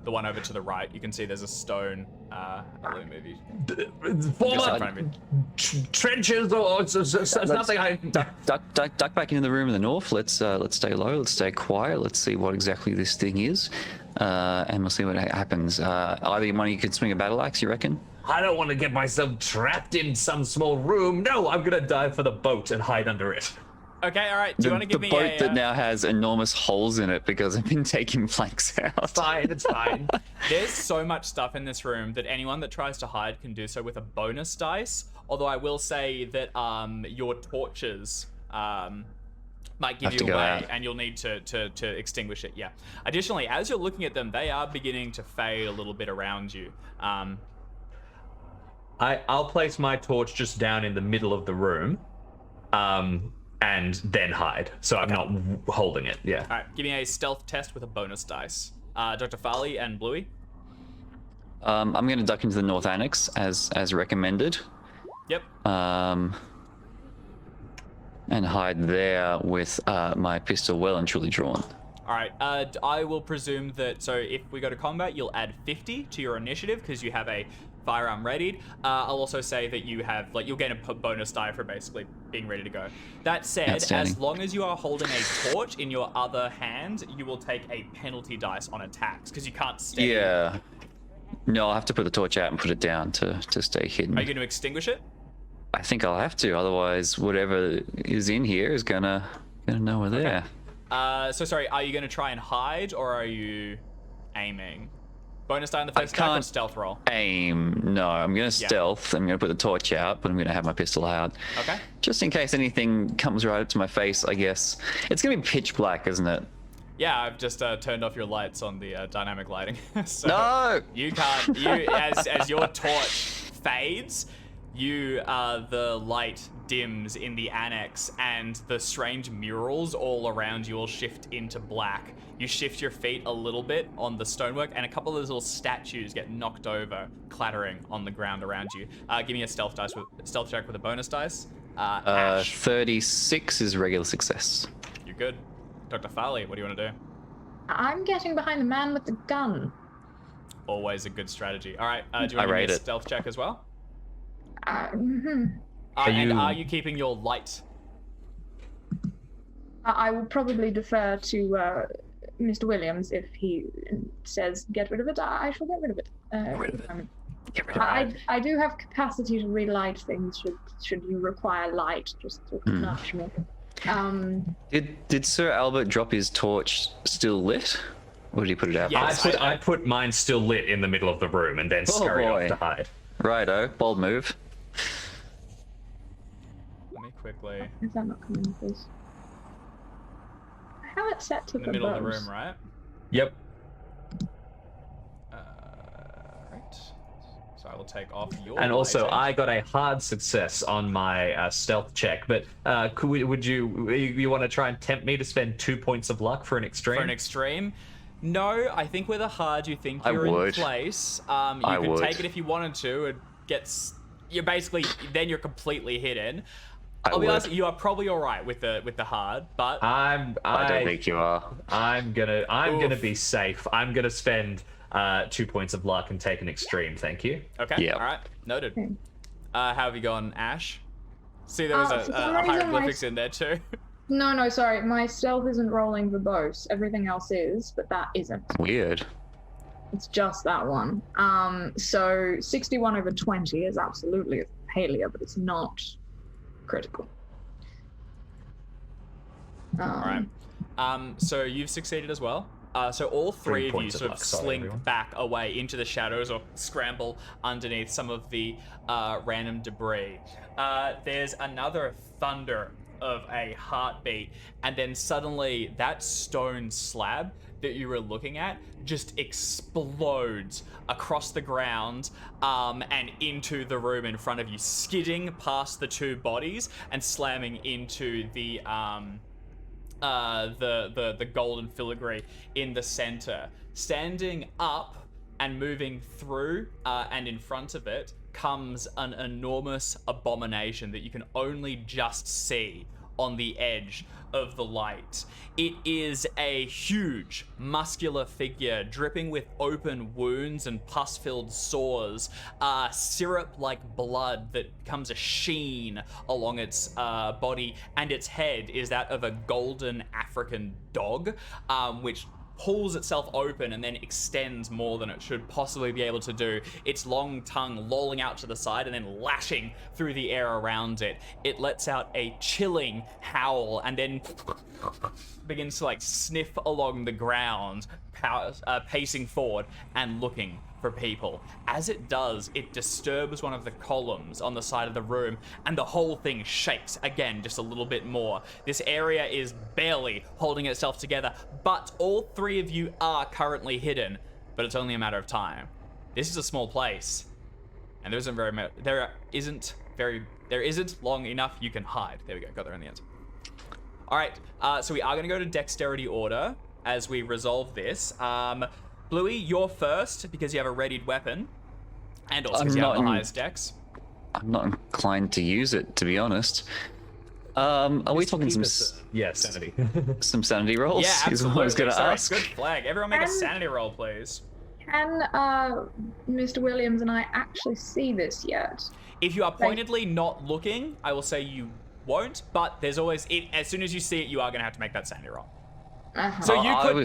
The one over to the right, you can see there's a stone. Let me move you. Just in Former front of you. trenches or something. Duck back into the room in the north. Let's stay low. Let's stay quiet. Let's see what exactly this thing is, and we'll see what happens. Either one of you could swing a battle axe, you reckon? I don't want to get myself trapped in some small room. No, I'm gonna dive for the boat and hide under it. Okay, all right. Do you want to give me the boat a... that now has enormous holes in it because I've been taking planks out. Fine, it's fine. There's so much stuff in this room that anyone that tries to hide can do so with a bonus dice. Although I will say that your torches might give Have to you go away, out. and you'll need to extinguish it. Yeah. Additionally, as you're looking at them, they are beginning to fade a little bit around you. I'll place my torch just down in the middle of the room, and then hide. So I'm not holding it. Yeah. All right, give me a stealth test with a bonus dice. Dr. Farley and Bluey. I'm going to duck into the North Annex as recommended. Yep. And hide there with my pistol well and truly drawn. All right. I will presume that. So if we go to combat, you'll add 50 to your initiative because you have a firearm readied. I'll also say that you have you'll get a bonus die for basically being ready to go. That said, Outstanding. as long as you are holding a torch in your other hand, you will take a penalty dice on attacks because you can't steady. Yeah. No, I'll have to put the torch out and put it down to stay hidden. Are you going to extinguish it? I think I'll have to, otherwise whatever is in here is gonna know we're there. So sorry, are you going to try and hide or are you aiming? Bonus die on the first attack or can't stealth roll? Aim. No, I'm gonna stealth. I'm gonna put the torch out, but I'm gonna have my pistol out. Okay. Just in case anything comes right up to my face, I guess. It's gonna be pitch black, isn't it? Yeah, I've just turned off your lights on the dynamic lighting. So No! you can't. As your torch fades, the light dims in the annex, and the strange murals all around you will shift into black. You shift your feet a little bit on the stonework, and a couple of those little statues get knocked over, clattering on the ground around you. Give me a stealth check with a bonus dice. Ash, 36 is regular success. you're good. Dr. Farley, what do you want to do? I'm getting behind the man with the gun. Always a good strategy. All right, do you want to rate give me a it. stealth check as well? Mhm. Are you keeping your light? I will probably defer to Mr. Williams if he says get rid of it. I shall get rid of it. Get rid of it. I do have capacity to relight things should you require light. Just to nudge me. Did Sir Albert drop his torch still lit? Or did he put it out? Yes. I put mine still lit in the middle of the room and then scurry boy. off to hide. Righto, bold move. Let me quickly. Is that not coming, please? I have it set to In the middle of the room, right? Yep. Right. So I will take off your. And also, lighting. I got a hard success on my stealth check. But would you want to try and tempt me to spend 2 points of luck for an extreme? For an extreme. No, I think with a hard, you think I you're in would. place. You I could would. take it if you wanted to. It gets. You're basically then you're completely hidden. I'll be would. honest, you are probably all right with the hard, but I don't think you are. I'm gonna Oof. be safe. I'm gonna spend 2 points of luck and take an extreme. Thank you. okay, Yeah. all right, noted. Okay. How have you gone, Ash? See, there was For a some reason, hieroglyphics in there too. No, sorry. My stealth isn't rolling verbose. Everything else is, but that isn't. Weird. It's just that one. So 61 over 20 is absolutely a failure, but it's not critical. All right. So you've succeeded as well. So all three of you points of sort of luck, sorry, slink everyone. back away into the shadows or scramble underneath some of the random debris. There's another thunder of a heartbeat, and then suddenly that stone slab that you were looking at just explodes across the ground and into the room in front of you, skidding past the two bodies and slamming into the golden filigree in the center. Standing up and moving through and in front of it comes an enormous abomination that you can only just see on the edge of the light. It is a huge, muscular figure dripping with open wounds and pus-filled sores, syrup-like blood that becomes a sheen along its body, and its head is that of a golden African dog, which pulls itself open and then extends more than it should possibly be able to do, its long tongue lolling out to the side and then lashing through the air around it. It lets out a chilling howl and then begins to sniff along the ground, pacing forward and looking for people. As it does, it disturbs one of the columns on the side of the room, and the whole thing shakes again just a little bit more. This area is barely holding itself together, but all three of you are currently hidden, but it's only a matter of time. This is a small place, and there isn't long enough you can hide. There we go, got there in the end. All right, so we are going to go to dexterity order as we resolve this. Bluey, you're first because you have a readied weapon, and also because you have the highest dex. I'm not inclined to use it, to be honest. Are we talking some sanity? some sanity rolls? Yeah, absolutely. Is what I was going to ask. Good flag. Everyone make a sanity roll, please. Can Mr. Williams and I actually see this yet? If you are pointedly not looking, I will say you won't, but there's always as soon as you see it, you are going to have to make that sanity roll. So you could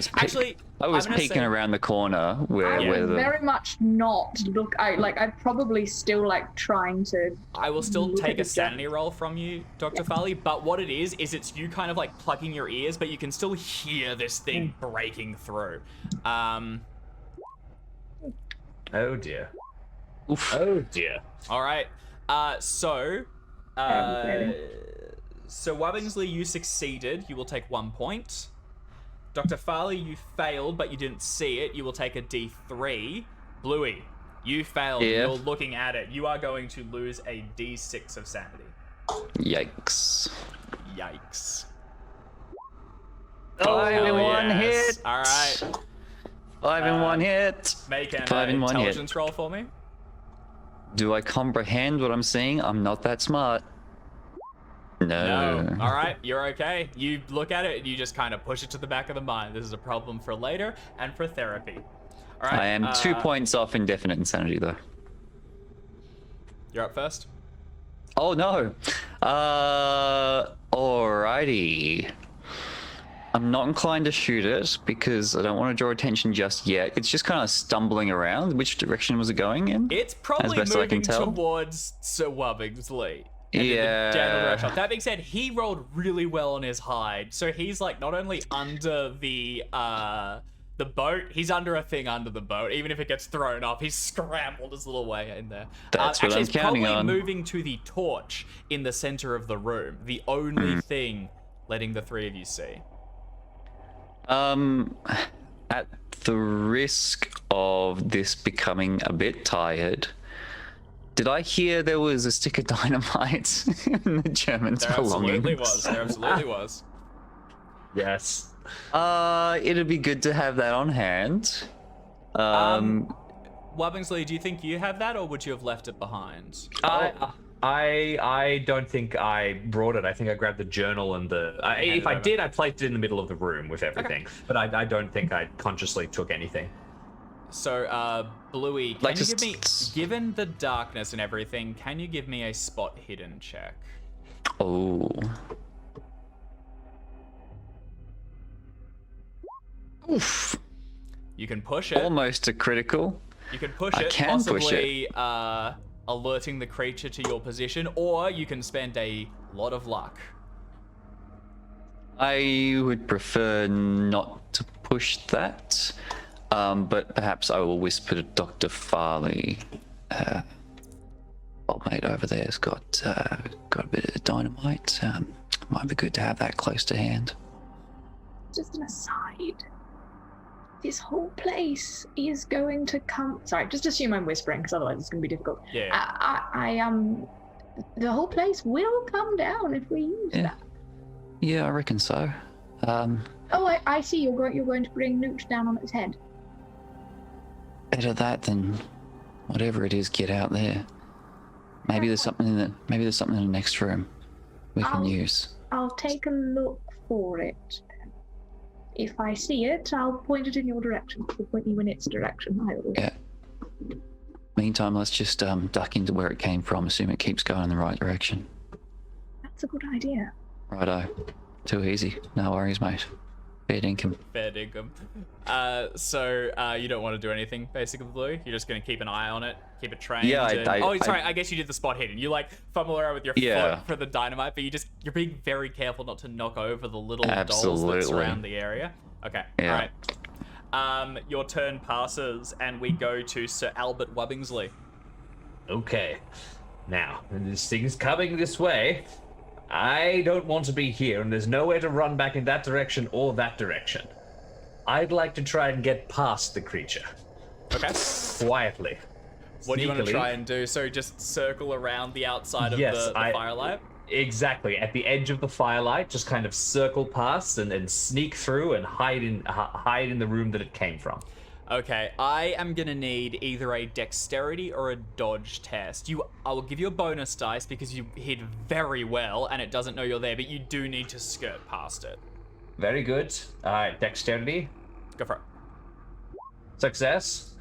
I was peeking around the corner where the very much not look. I'm probably still like trying to. I will still take a sanity roll from you, Dr. Farley, but what it is it's you kind of like plugging your ears, but you can still hear this thing breaking through. Oh dear. Oof. Oh dear. All right. So Wubbingsley, you succeeded. You will take 1 point. Dr. Farley, you failed, but you didn't see it. You will take a D3. Bluey, you failed. Yeah. You're looking at it. You are going to lose a D6 of sanity. Yikes. Yikes. 5 in one hit. All right. 5 in one hit. Make an 5 in one hit. intelligence roll for me. Do I comprehend what I'm seeing? I'm not that smart. No. All right, you're okay. You look at it and you just kind of push it to the back of the mind. This is a problem for later and for therapy. All right. I am 2 points off indefinite insanity, though. You're up first. Oh, no. Alrighty. I'm not inclined to shoot it because I don't want to draw attention just yet. It's just kind of stumbling around. Which direction was it going in? It's probably best I can moving tell. towards Sir Wubbingsley. Yeah. That being said, he rolled really well on his hide, so he's like not only under the boat, he's under a thing under the boat. Even if it gets thrown off, he's scrambled his little way in there. That's what I'm counting on. Probably moving to the torch in the center of the room, the only thing letting the three of you see. At the risk of this becoming a bit tired, did I hear there was a stick of dynamite in the Germans' belongings? There absolutely was. Yes. It'd be good to have that on hand. Wubbingsley, do you think you have that, or would you have left it behind? I don't think I brought it. I think I grabbed the journal and if I did, I placed it in the middle of the room with everything. Okay. But I don't think I consciously took anything. So, Bluey, can you give me, given the darkness and everything, can you give me a spot hidden check? Oh. Oof. You can push it. Almost a critical. You can push it, possibly alerting the creature to your position, or you can spend a lot of luck. I would prefer not to push that. But perhaps I will whisper to Dr. Farley. Old mate over there's got a bit of dynamite. Might be good to have that close to hand. Just an aside. This whole place is going to come. Sorry, just assume I'm whispering, because otherwise it's going to be difficult. Yeah. The whole place will come down if we use that. Yeah, I reckon so. Oh, I see. You're going to bring Nooch down on its head. Better that than whatever it is get out there. Maybe there's something in the next room we can use. I'll take a look for it. If I see it, I'll point it in your direction. I'll point you in its direction. I will. Yeah. Meantime, let's just duck into where it came from. Assume it keeps going in the right direction. That's a good idea. Righto. Too easy. No worries, mate. Fair dinkum. Fair dinkum. So you don't want to do anything, basically, Blue? You're just going to keep an eye on it, keep it trained? Yeah, I guess you did the spot hidden. You, like, fumble around with your foot for the dynamite, but you're being very careful not to knock over the little dolls that surround the area. Okay, yeah. all right. Your turn passes, and we go to Sir Albert Wubbingsley. Okay. Now, this thing's coming this way. I don't want to be here, and there's no way to run back in that direction or that direction. I'd like to try and get past the creature. Okay. Quietly. What do you want to Sneakily. try and do? So just circle around the outside of Yes, the firelight? Exactly. At the edge of the firelight, just kind of circle past and sneak through and hide in the room that it came from. Okay, I am gonna need either a dexterity or a dodge test. I will give you a bonus dice because you hid very well and it doesn't know you're there, but you do need to skirt past it. Very good. Dexterity. Go for it. Success.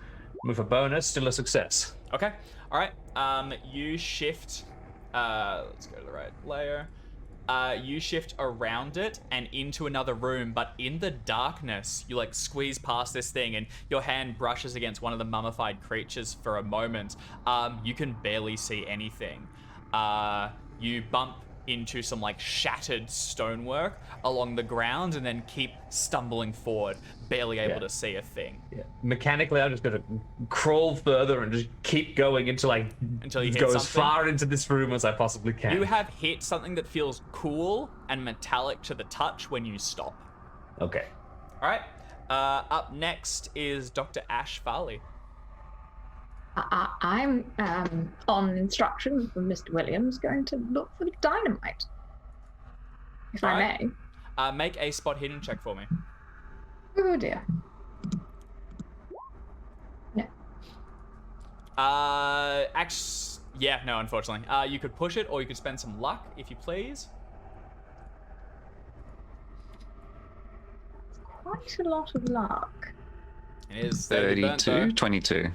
With a bonus, still a success. Okay, all right. You shift. Let's go to the right layer. You shift around it and into another room, but in the darkness, you like squeeze past this thing and your hand brushes against one of the mummified creatures for a moment. You can barely see anything. You bump into some like shattered stonework along the ground and then keep stumbling forward, barely able to see a thing. Yeah. Mechanically, I'm just going to crawl further and just keep going until I Until you hit go as something. far into this room as I possibly can. You have hit something that feels cool and metallic to the touch when you stop. Okay. All right. Up next is Dr. Ash Farley. I'm, on instruction from Mr. Williams, going to look for the dynamite. If I Alright. may. Make a spot hidden check for me. Oh dear. No. Yeah, no, unfortunately. You could push it, or you could spend some luck, if you please. Quite a lot of luck. It is 32, 22.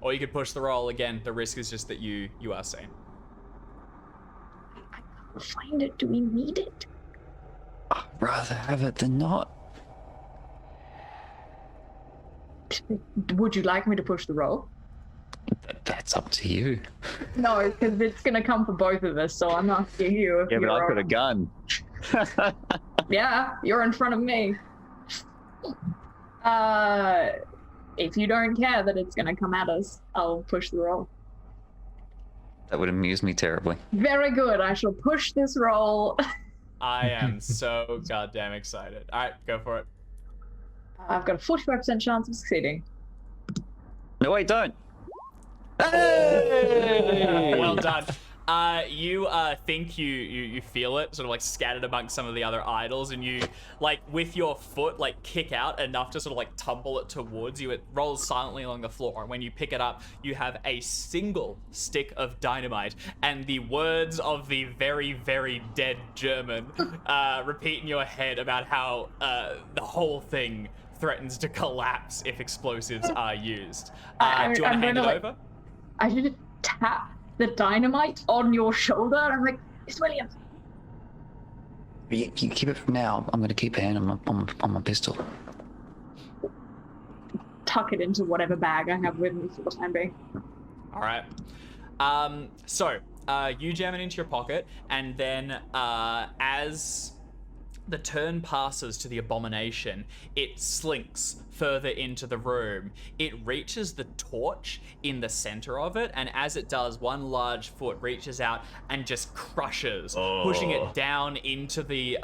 Or you could push the roll again. The risk is just that you are seen. I can't find it. Do we need it? I'd rather have it than not. Would you like me to push the roll? That's up to you. No, because it's going to come for both of us, so I'm asking you if Yeah, but you're I've got a gun. Yeah, you're in front of me. If you don't care that it's going to come at us, I'll push the roll. That would amuse me terribly. Very good. I shall push this roll. I am so goddamn excited. All right, go for it. I've got a 45% chance of succeeding. No, wait, don't. Well done. You think you feel it sort of like scattered amongst some of the other idols, and you like with your foot like kick out enough to sort of like tumble it towards you. It rolls silently along the floor, and when you pick it up, you have a single stick of dynamite, and the words of the very, very dead German repeat in your head about how the whole thing threatens to collapse if explosives are used. Do you want to hand it over? I should tap the dynamite on your shoulder, and I'm like, Miss Williams. You keep it for now. I'm going to keep a hand on my pistol. Tuck it into whatever bag I have with me for the time being. All right. So you jam it into your pocket, and then as the turn passes to the abomination, it slinks further into the room. It reaches the torch in the center of it, and as it does, one large foot reaches out and just crushes, pushing it down into the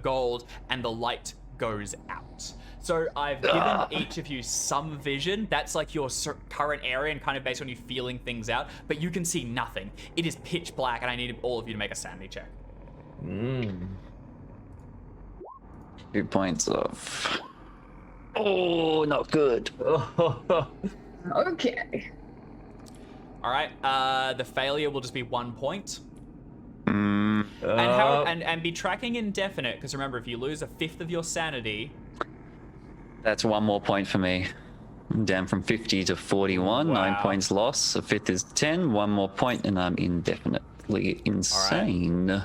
gold, and the light goes out. So I've given each of you some vision. That's like your current area and kind of based on you feeling things out, but you can see nothing. It is pitch black, and I need all of you to make a sanity check. 2 points of... Oh, not good. Okay. All right. The failure will just be 1 point. And be tracking indefinite, because remember, if you lose a fifth of your sanity... That's 1 more point for me. I'm down from 50 to 41. Wow. 9 points lost. A fifth is 10. 1 more point, and I'm indefinitely insane.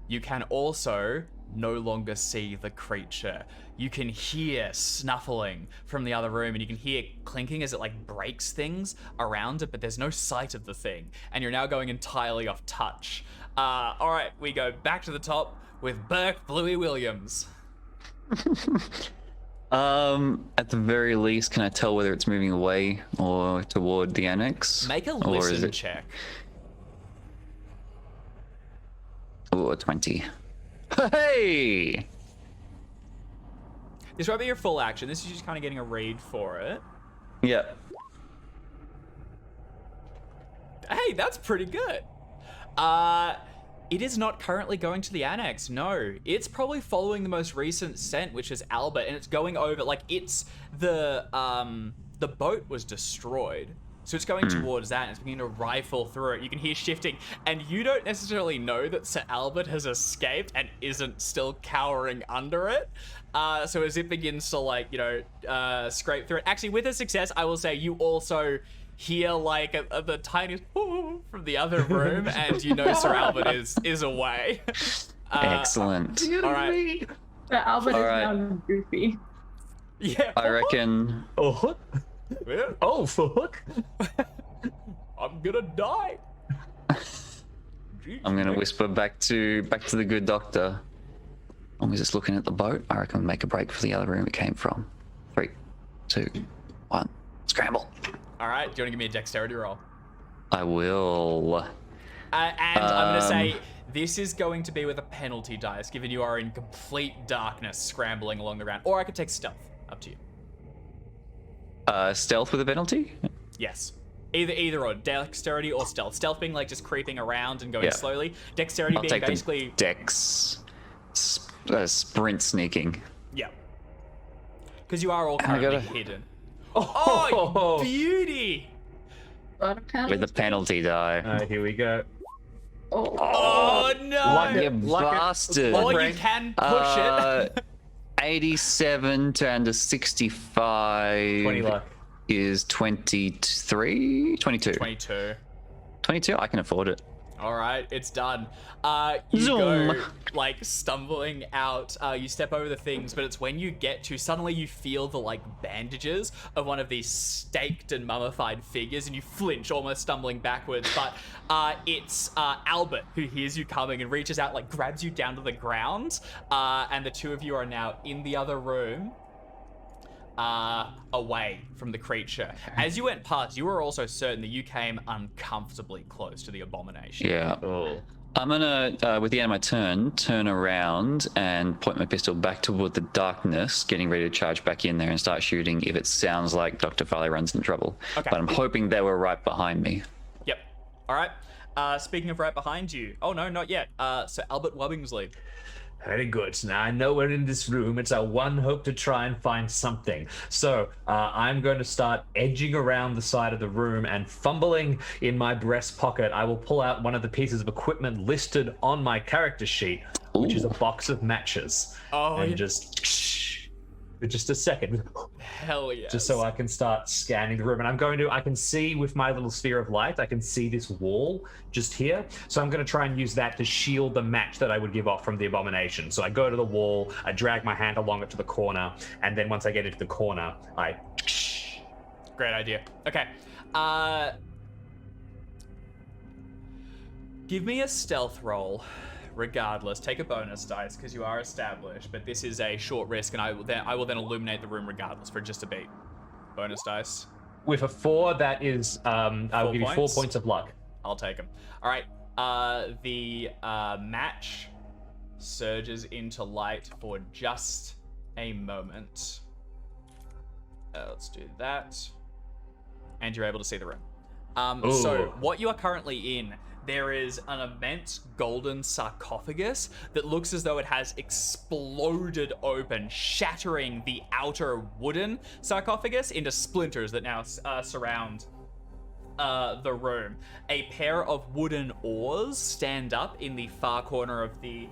You can also no longer see the creature. You can hear snuffling from the other room, and you can hear clinking as it like breaks things around it, but there's no sight of the thing, and you're now going entirely off touch. All right, we go back to the top with Burke Bluey Williams. At the very least, can I tell whether it's moving away or toward the annex? Make a Or is listen it... check. Oh, a 20. Hey! This won't be your full action. This is just kind of getting a read for it. Yep. Hey, that's pretty good. It is not currently going to the annex. No, it's probably following the most recent scent, which is Albert, and it's going over. Like it's the boat was destroyed, so it's going towards that. And it's beginning to rifle through it. You can hear shifting, and you don't necessarily know that Sir Albert has escaped and isn't still cowering under it. So as it begins to like scrape through it. Actually, with a success, I will say you also hear like the tiniest from the other room, and you know Sir Albert is away. Excellent. All right. Sir Albert All is right. now goofy. Yeah. I reckon. Oh, Yeah, oh, fuck. I'm gonna die. I'm gonna whisper back to the good doctor. I'm just looking at the boat. I reckon we'll make a break for the other room it came from. 3, 2, 1, scramble. All right. Do you want to give me a dexterity roll? I will. And I'm gonna say this is going to be with a penalty dice, given you are in complete darkness, scrambling along the ground. Or I could take stealth. Up to you. Stealth with a penalty? Yes. Either or, dexterity or stealth. Stealth being like just creeping around and going slowly. Dexterity I'll being take basically the dex. Sprint sneaking. yeah. Because you are all I currently gotta- hidden. Oh, Oh, beauty! Got a penalty. With the penalty die. Alright, here we go. Oh. Oh no! Luck it. You Luck it. bastard. Or you can push it. 87 turned to 65 20 luck. is 23? 22. 22. 22? I can afford it. All right, it's done. You Zoom. go like stumbling out. You step over the things, but it's when you get to suddenly you feel the like bandages of one of these staked and mummified figures, and you flinch, almost stumbling backwards. But it's Albert who hears you coming and reaches out, like grabs you down to the ground, and the two of you are now in the other room. Away from the creature. As you went past, you were also certain that you came uncomfortably close to the abomination. Yeah. Oh. I'm gonna, with the end of my turn, turn around and point my pistol back toward the darkness, getting ready to charge back in there and start shooting if it sounds like Dr. Farley runs into trouble. Okay. But I'm hoping they were right behind me. Yep. All right. Speaking of right behind you. Oh, no, not yet. So Albert Wubbingsley. Very good. Now I know we're in this room. It's our one hope to try and find something. So I'm going to start edging around the side of the room and fumbling in my breast pocket. I will pull out one of the pieces of equipment listed on my character sheet, which is a box of matches. Oh, and yeah. just a second. Hell yes. Just so I can start scanning the room. And I can see with my little sphere of light, I can see this wall just here. So I'm going to try and use that to shield the match that I would give off from the abomination. So I go to the wall, I drag my hand along it to the corner, and then once I get into the corner, I... Great idea. Okay. Give me a stealth roll. Regardless, take a bonus dice because you are established, but this is a short risk, and I will then illuminate the room regardless for just a beat. Bonus dice. With a 4, that is, I'll give you 4 points of luck. I'll take them. All right. The match surges into light for just a moment. Let's do that. And you're able to see the room. So Ooh. what you are currently in, there is an immense golden sarcophagus that looks as though it has exploded open, shattering the outer wooden sarcophagus into splinters that now surround the room. A pair of wooden oars stand up in the far corner of the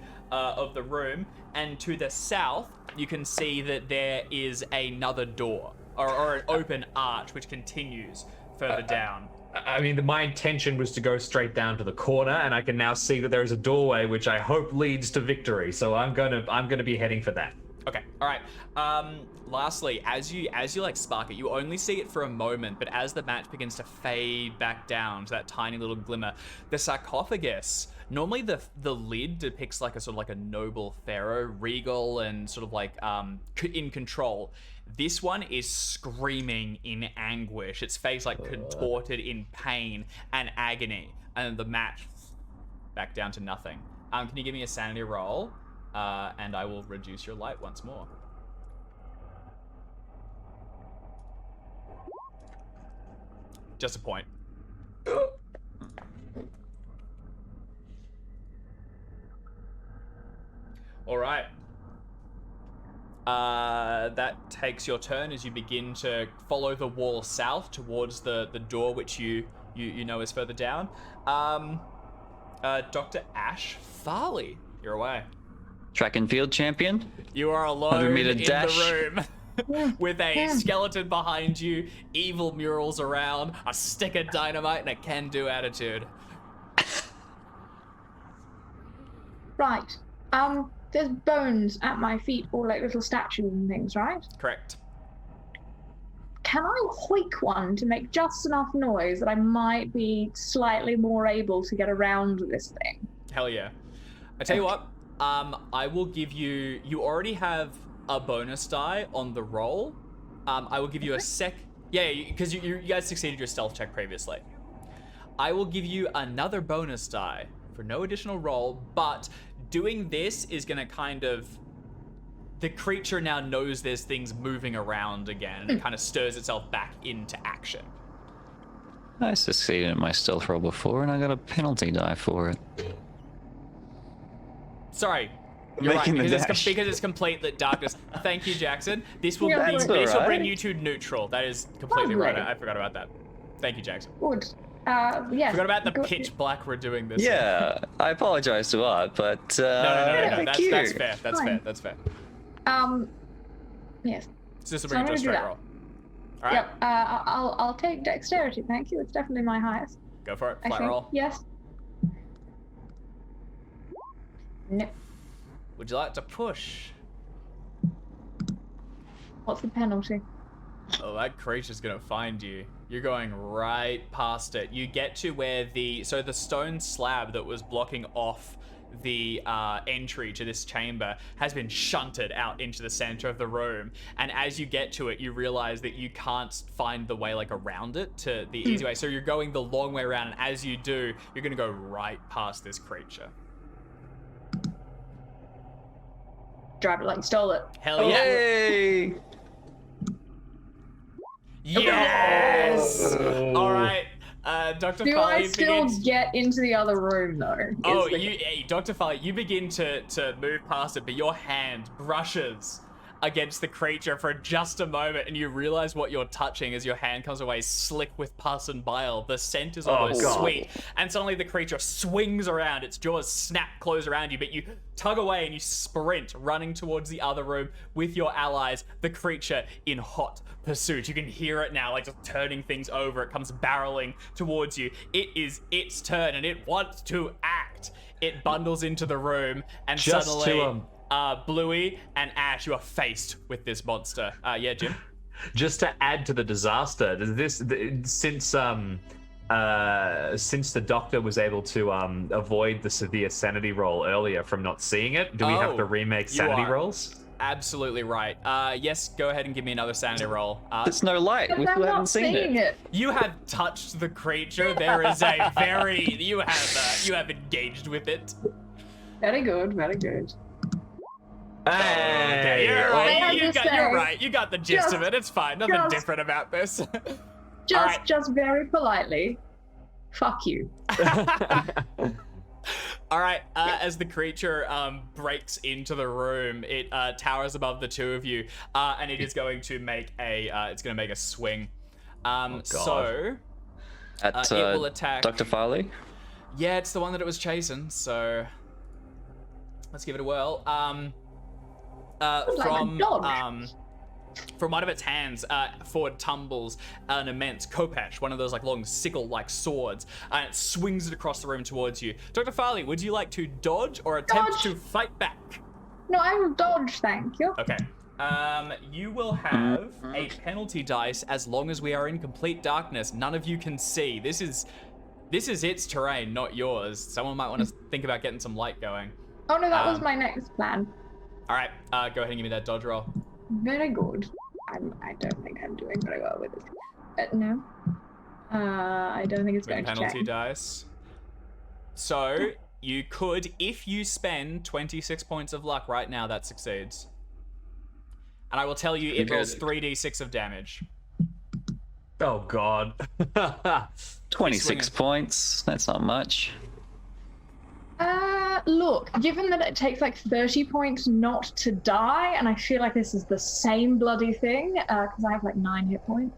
room, and to the south, you can see that there is another door or an open arch which continues further down. I mean, my intention was to go straight down to the corner, and I can now see that there is a doorway which I hope leads to victory. So I'm gonna be heading for that. Okay, all right. Lastly, as you like spark it, you only see it for a moment, but as the match begins to fade back down to that tiny little glimmer, the sarcophagus Normally the lid depicts like a sort of like a noble pharaoh, regal and sort of like in control. This one is screaming in anguish. Its face like contorted in pain and agony. And the match back down to nothing. Can you give me a sanity roll? And I will reduce your light once more. Just a point. All right. That takes your turn as you begin to follow the wall south towards the door, which you know is further down. Dr. Ash Farley, you're away. Track and field champion. You are alone 100-meter in dash. the room with a skeleton behind you, evil murals around, a stick of dynamite, and a can-do attitude. Right. There's bones at my feet, or like little statues and things, right? Correct. Can I hoik one to make just enough noise that I might be slightly more able to get around this thing? Hell yeah. I tell you what, I will give you... You already have a bonus die on the roll. I will give you a sec... Yeah, because you guys succeeded your stealth check previously. I will give you another bonus die for no additional roll, but doing this is going to kind of... The creature now knows there's things moving around again, and it kind of stirs itself back into action. I succeeded in my stealth roll before, and I got a penalty die for it. Sorry, you're right, Making the because it's complete that darkness. Thank you, Jackson. This will Yeah, be, that's this will alright. bring you to neutral. That is completely right. Lovely. I forgot about that. Thank you, Jackson. Good. Yes. Forgot about the good. pitch black we're doing this. Yeah, I apologize to Art, but No. thank That's you. fair. That's Fine. fair. That's fair. Yes. So this will So bring I'm you to a gonna do straight that. roll. All right, Yep. I'll take dexterity. Thank you. It's definitely my highest. go for it. I Flat think. roll. Yes. No. Would you like to push? What's the penalty? Oh, that creature's gonna find you. You're going right past it. You get to where the stone slab that was blocking off the entry to this chamber has been shunted out into the center of the room, and as you get to it, you realize that you can't find the way like around it to the easy way. So you're going the long way around, and as you do, you're gonna go right past this creature. Drive it like you stole it. Hell yeah! Yay! Yes! All right, Dr. Do Farley I still begins. get into the other room though? Oh, Is the- hey, Dr. Farley, you begin to move past it, but your hand brushes against the creature for just a moment, and you realize what you're touching as your hand comes away slick with pus and bile. The scent is almost God. sweet, and suddenly the creature swings around, its jaws snap close around you, but you tug away and you sprint, running towards the other room with your allies, the creature in hot pursuit. You can hear it now, like just turning things over. It comes barreling towards you. It is its turn, and it wants to act. It bundles into the room, and Just suddenly... to, Bluey and Ash, you are faced with this monster. Yeah, Jim? Just to add to the disaster, since the doctor was able to avoid the severe sanity roll earlier from not seeing it, do we have to remake you sanity are. rolls? Absolutely right. Yes, go ahead and give me another sanity roll. There's no light. But We I'm still haven't not seen seeing it. it. You have touched the creature. There is a very... You have engaged with it. Very good, very good. Okay, you're I right. have You to got, you're say, right. You got the gist just- of it. It's fine. Nothing just- different about this. Just, right. just very politely, fuck you. All right, as the creature breaks into the room, it towers above the two of you, and it is going to make a swing. So At it will attack. Dr. Farley. Yeah, it's the one that it was chasing. So let's give it a whirl. like a dog. From one of its hands, forward tumbles an immense khopesh, one of those like long sickle-like swords, and it swings it across the room towards you. Dr. Farley, would you like to dodge or attempt Dodge. to fight back? No, I will dodge, thank you. Okay. You will have a penalty dice as long as we are in complete darkness. None of you can see. This is This is its terrain, not yours. Someone might want to think about getting some light going. Oh no, that was my next plan. All right, go ahead and give me that dodge roll. Very good. I don't think I'm doing very well with this. No. I don't think it's With going to penalty check. dice. So you could, if you spend 26 points of luck right now, that succeeds. And I will tell you, it rolls 3d6 of damage. Oh God. 26 points. That's not much. Look, given that it takes like 30 points not to die, and I feel like this is the same bloody thing, because I have like 9 hit points,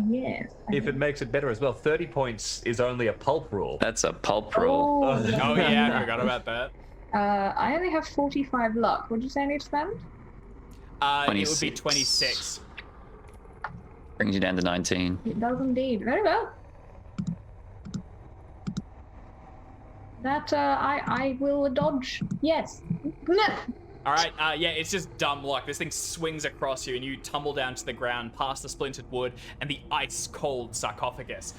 yes. If it makes it better as well, 30 points is only a pulp rule. That's a pulp roll. Oh yeah, I forgot about that. I only have 45 luck. What did you say I need to spend? It would be 26. Brings you down to 19. It does indeed. Very well. That, I will dodge. Yes. All right, yeah, it's just dumb luck. This thing swings across you, and you tumble down to the ground past the splintered wood and the ice-cold sarcophagus.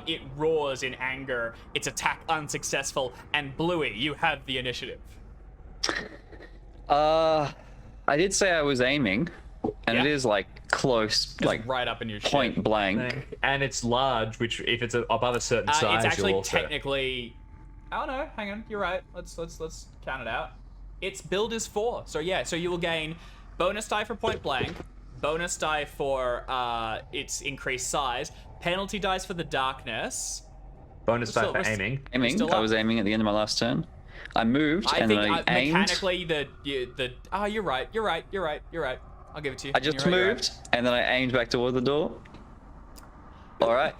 It roars in anger. Its attack unsuccessful, and Bluey, you have the initiative. I did say I was aiming, and it is like close, It's like right up in your point shit. blank. And it's large, which if it's above a certain size, It's actually you'll also... technically. Oh no, hang on, you're right. Let's count it out. Its build is 4, so yeah, so you will gain bonus die for point blank, bonus die for its increased size, penalty dice for the darkness. Bonus die for we're aiming. Aiming. still I up. was aiming at the end of my last turn. I moved I and think then I aimed. mechanically you're right. I'll give it to you. I just You're right, moved and then I aimed back toward the door. All right.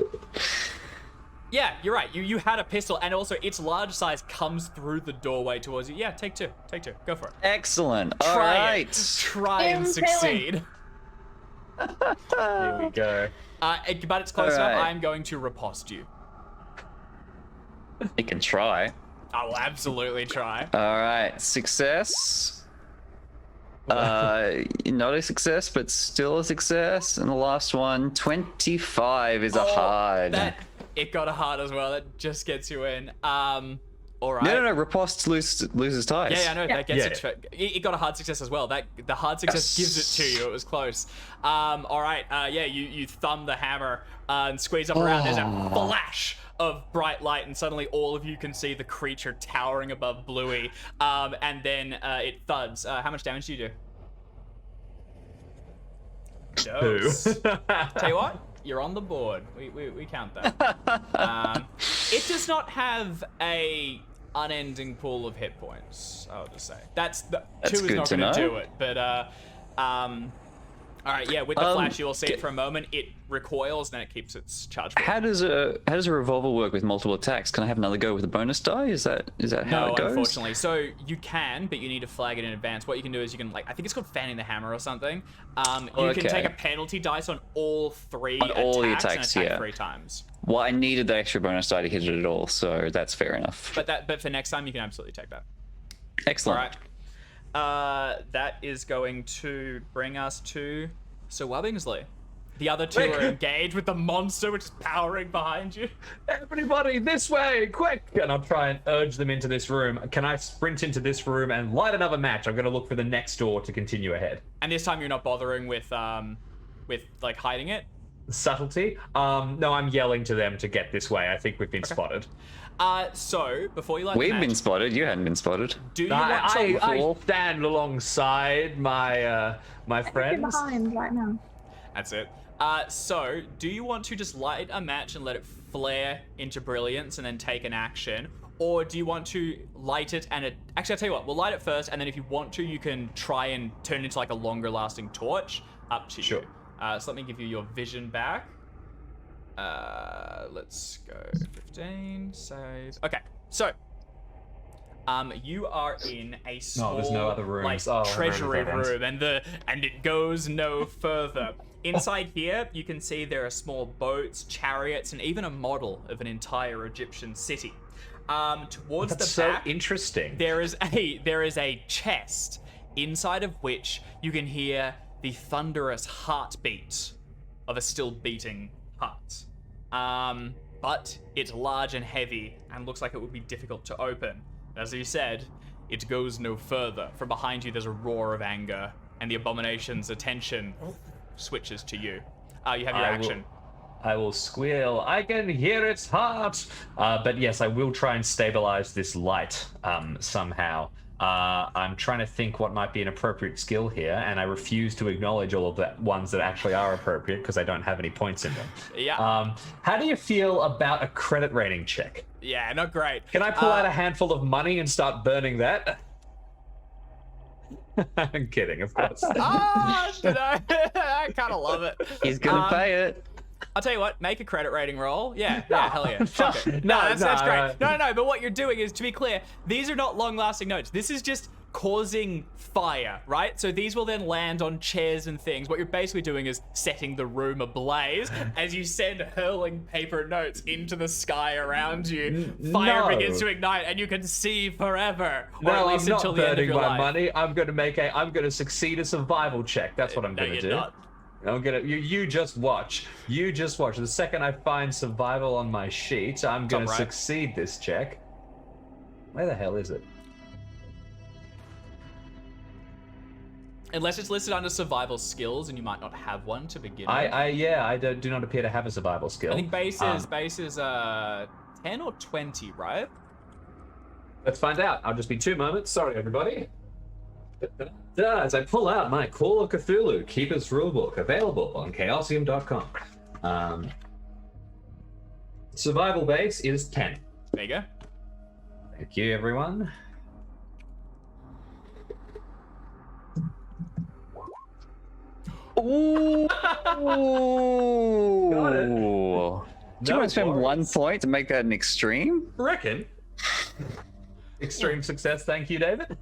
Yeah, you're right. You had a pistol, and also its large size comes through the doorway towards you. Yeah, take two. Go for it. Excellent. All Try right. it. Try and Impaling. succeed. Here we go. But it's close All enough. right. I'm going to riposte you. You can try. I will absolutely try. All right. Success. Not a success, but still a success. And the last one, 25 is a hard. It got a hard as well. That just gets you in. All right. No. Riposte loses ties. Yeah, I know. Yeah. That gets it got a hard success as well. The hard success gives it to you. It was close. All right. Yeah, you thumb the hammer and squeeze up around. There's a flash of bright light, and suddenly all of you can see the creature towering above Bluey. And then it thuds. How much damage do you do? Dose. Tell you what. You're on the board. We count that. It does not have a unending pool of hit points, I would just say. That's 2 is good not to going to know. do it. But all right, yeah. With the flash, you will see it for a moment. It recoils, and then it keeps its charge. How does a revolver work with multiple attacks? Can I have another go with a bonus die? Is that how No, it goes? unfortunately. So you can, but you need to flag it in advance. What you can do is you can, like, I think it's called fanning the hammer or something. You Okay. can take a penalty dice on all 3 On all the attacks attacks, and attack yeah. 3 times. Well, I needed the extra bonus die to hit it at all, so that's fair enough. But for next time, you can absolutely take that. Excellent. All right. That is going to bring us to Sir Wubbingsley. The other 2 are engaged with the monster which is powering behind you. Everybody, this way, quick! And I'll try and urge them into this room. Can I sprint into this room and light another match? I'm going to look for the next door to continue ahead. And this time you're not bothering with like hiding it. Subtlety? No, I'm yelling to them to get this way. I think we've been spotted. So before you light the We've match, been spotted. You hadn't been spotted. do you want to? I stand alongside my my You're friends. behind right now. That's it. So do you want to just light a match and let it flare into brilliance and then take an action? Or do you want to light it and actually, I'll tell you what, we'll light it first, and then if you want to, you can try and turn it into like a longer lasting torch. Up to Sure. you. So let me give you your vision back. Let's go 15, save. Okay, so you are in a small there's no other rooms. like Oh, I remember treasury that one. room, and it goes no further. Inside here, you can see there are small boats, chariots, and even a model of an entire Egyptian city. Towards That's the so back, interesting. there is a chest inside of which you can hear the thunderous heartbeat of a still beating heart. but it's large and heavy and looks like it would be difficult to open. As you said, it goes no further. From behind you, there's a roar of anger, and the abomination's attention switches to you. You have your action. I will squeal. I can hear its heart. But yes, I will try and stabilize this light somehow. I'm trying to think what might be an appropriate skill here, and I refuse to acknowledge all of the ones that actually are appropriate because I don't have any points in them. Yeah. How do you feel about a credit rating check? Yeah, not great. Can I pull out a handful of money and start burning that? I'm kidding, of course. I kind of love it. He's gonna pay it. I'll tell you what, make a credit rating roll. Yeah, hell yeah. Fuck it. That's great. No, but what you're doing is, to be clear, these are not long-lasting notes. This is just causing fire, right? So these will then land on chairs and things. What you're basically doing is setting the room ablaze as you send hurling paper notes into the sky around you. Fire begins to ignite, and you can see forever, or at least until the end of your life. Money. I'm gonna succeed a survival check. That's what I'm gonna do. Not. You just watch. You just watch. The second I find survival on my sheet, I'm gonna succeed this check. Where the hell is it? Unless it's listed under survival skills, and you might not have one to begin with. I do not appear to have a survival skill. I think base is 10 or 20, right? Let's find out. I'll just be 2 moments. Sorry, everybody. As I pull out my Call of Cthulhu Keeper's Rulebook, available on Chaosium.com. Survival base is 10. There you go. Thank you, everyone. Ooh. Got it. Do you want to spend 1 point to make that an extreme? Reckon. Extreme success, thank you, David.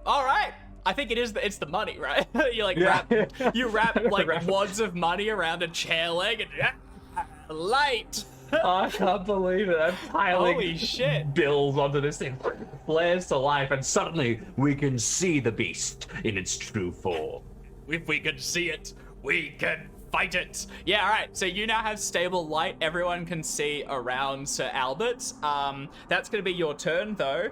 All right. I think it's the money, right? You wrap like wads of money around a chair leg and light. I can't believe it. I'm piling Holy shit. bills onto this thing. Flares to life, and suddenly we can see the beast in its true form. If we can see it, we can fight it. Yeah, all right. So you now have stable light. Everyone can see around Sir Albert. That's going to be your turn, though.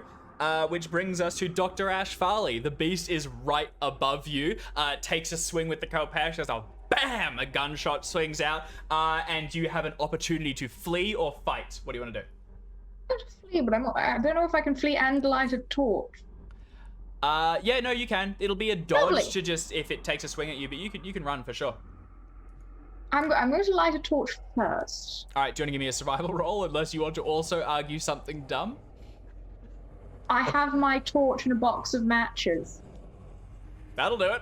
Which brings us to Dr. Ash Farley. The beast is right above you. Takes a swing with the Kopesh. There's a bam! A gunshot swings out. And you have an opportunity to flee or fight. What do you want to do? I want to flee, but I don't know if I can flee and light a torch. Yeah, no, you can. It'll be a dodge Lovely. to just if it takes a swing at you, but you can run for sure. I'm going to light a torch first. All right, do you want to give me a survival roll, unless you want to also argue something dumb? I have my torch and a box of matches. That'll do it.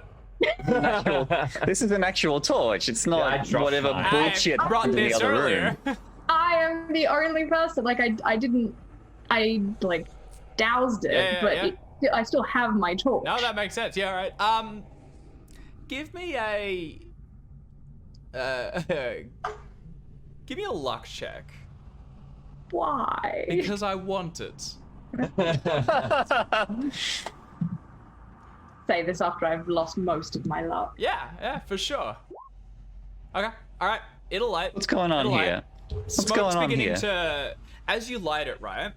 This is an actual torch. It's not whatever bullshit I brought in the this other earlier. room. I am the only person. Like I doused it, I still have my torch. No, that makes sense. Yeah, all right. Give me a luck check. Why? Because I want it. Say this after I've lost most of my luck. Yeah, for sure. Okay, all right. It'll light. What's going on here? Smoke's going on beginning here? to, as you light it, right?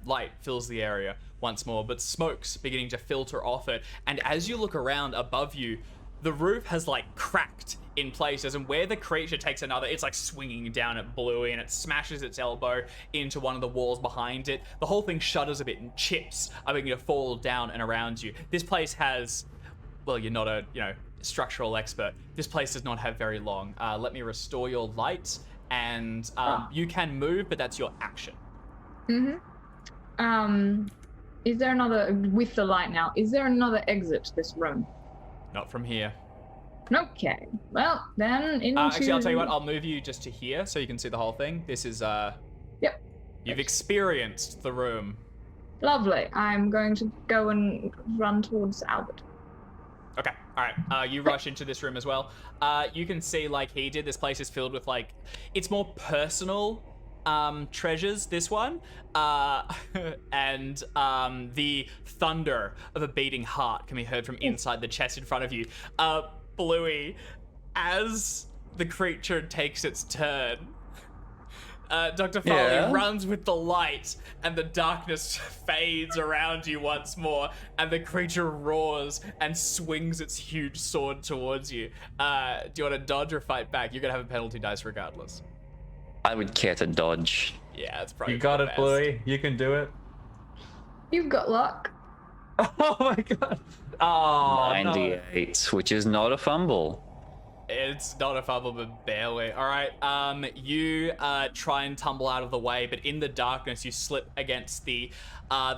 Light fills the area once more, but smoke's beginning to filter off it. And as you look around above you, the roof has like cracked in places, and where the creature takes another, it's like swinging down at Bluey, and it smashes its elbow into one of the walls behind it. The whole thing shudders a bit, and chips are beginning to fall down and around you. This place has, well, you're not a structural expert. This place does not have very long. Let me restore your light, and you can move, but that's your action. Is there another, with the light now, is there another exit to this room? Not from here. Okay, well, then into... Actually, I'll tell you what, I'll move you just to here so you can see the whole thing. This is, Yep. You've experienced the room. Lovely. I'm going to go and run towards Albert. Okay, all right. You rush into this room as well. You can see, like he did, this place is filled with, like, it's more personal treasures, this one. And the thunder of a beating heart can be heard from inside the chest in front of you. Bluey, as the creature takes its turn, Dr. Farley Yeah? runs with the light, and the darkness fades around you once more, and the creature roars and swings its huge sword towards you. Do you want to dodge or fight back? You're gonna have a penalty dice regardless. I would care to dodge. Yeah, it's probably You got for the it, best. Bluey. You can do it. You've got luck. Oh my god. Oh, 98, which is not a fumble. It's not a fumble, but barely. All right, you try and tumble out of the way, but in the darkness, you slip against the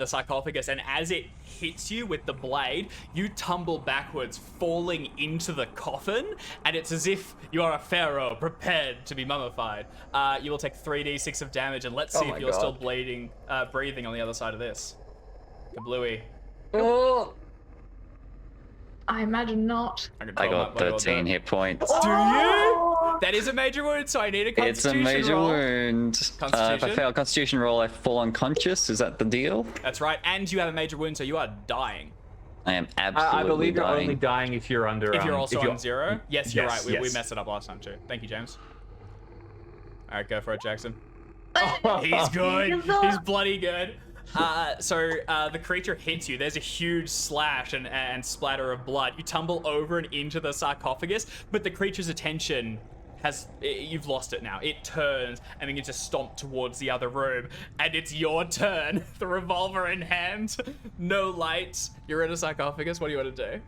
sarcophagus, and as it hits you with the blade, you tumble backwards, falling into the coffin, and it's as if you are a pharaoh prepared to be mummified. You will take 3d6 of damage, and let's see Oh if my you're still God. breathing on the other side of this. Kabluey. Oh, I imagine not. I'm gonna I roll got my bloody 13 well hit points. done. Do you? That is a major wound, so I need a It's a constitution major roll. wound. If I Constitution? fail a constitution roll, I fall unconscious. Is that the deal? That's right, and you have a major wound, so you are dying. I am absolutely I believe you're dying. only dying if you're under. If you're also if on 0? Yes, you're Yes, right. We yes. messed it up last time too. Thank you, James. All right, go for it, Jackson. Oh, He's good. Thank you, He's bloody good. The creature hits you. There's a huge slash and splatter of blood. You tumble over and into the sarcophagus, but the creature's attention you've lost it now. It turns and begins to stomp towards the other room, and it's your turn. The revolver in hand, no lights. You're in a sarcophagus. What do you want to do?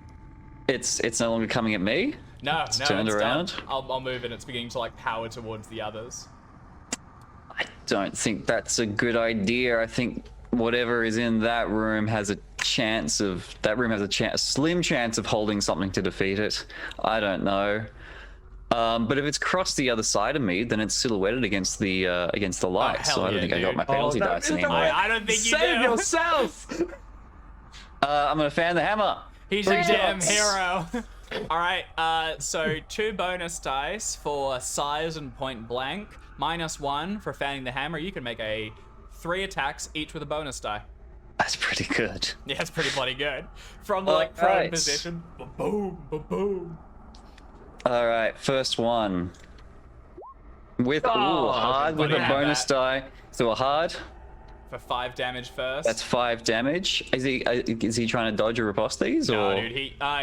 It's no longer coming at me. No, turned it's around. done. I'll move and it's beginning to like power towards the others. I don't think that's a good idea. I think whatever is in that room has a slim chance of holding something to defeat it. I don't know. But if it's crossed the other side of me, then it's silhouetted against the light. hell So I don't yeah, think I got dude. my penalty that dice is the anymore. way- I don't think you Save do. yourself. I'm gonna fan the hammer. He's a Three damn shots. hero. All right, so 2 bonus dice for size and point blank, -1 for fanning the hammer. You can make 3 attacks, each with a bonus die. That's pretty good. Yeah, it's pretty bloody good. From the prone Alright. position, boom, boom. All right, first one. With hard with buddy, a have bonus that. die. So a hard. For 5 damage first. That's 5 damage. Is he trying to dodge or riposte these? no, or? dude.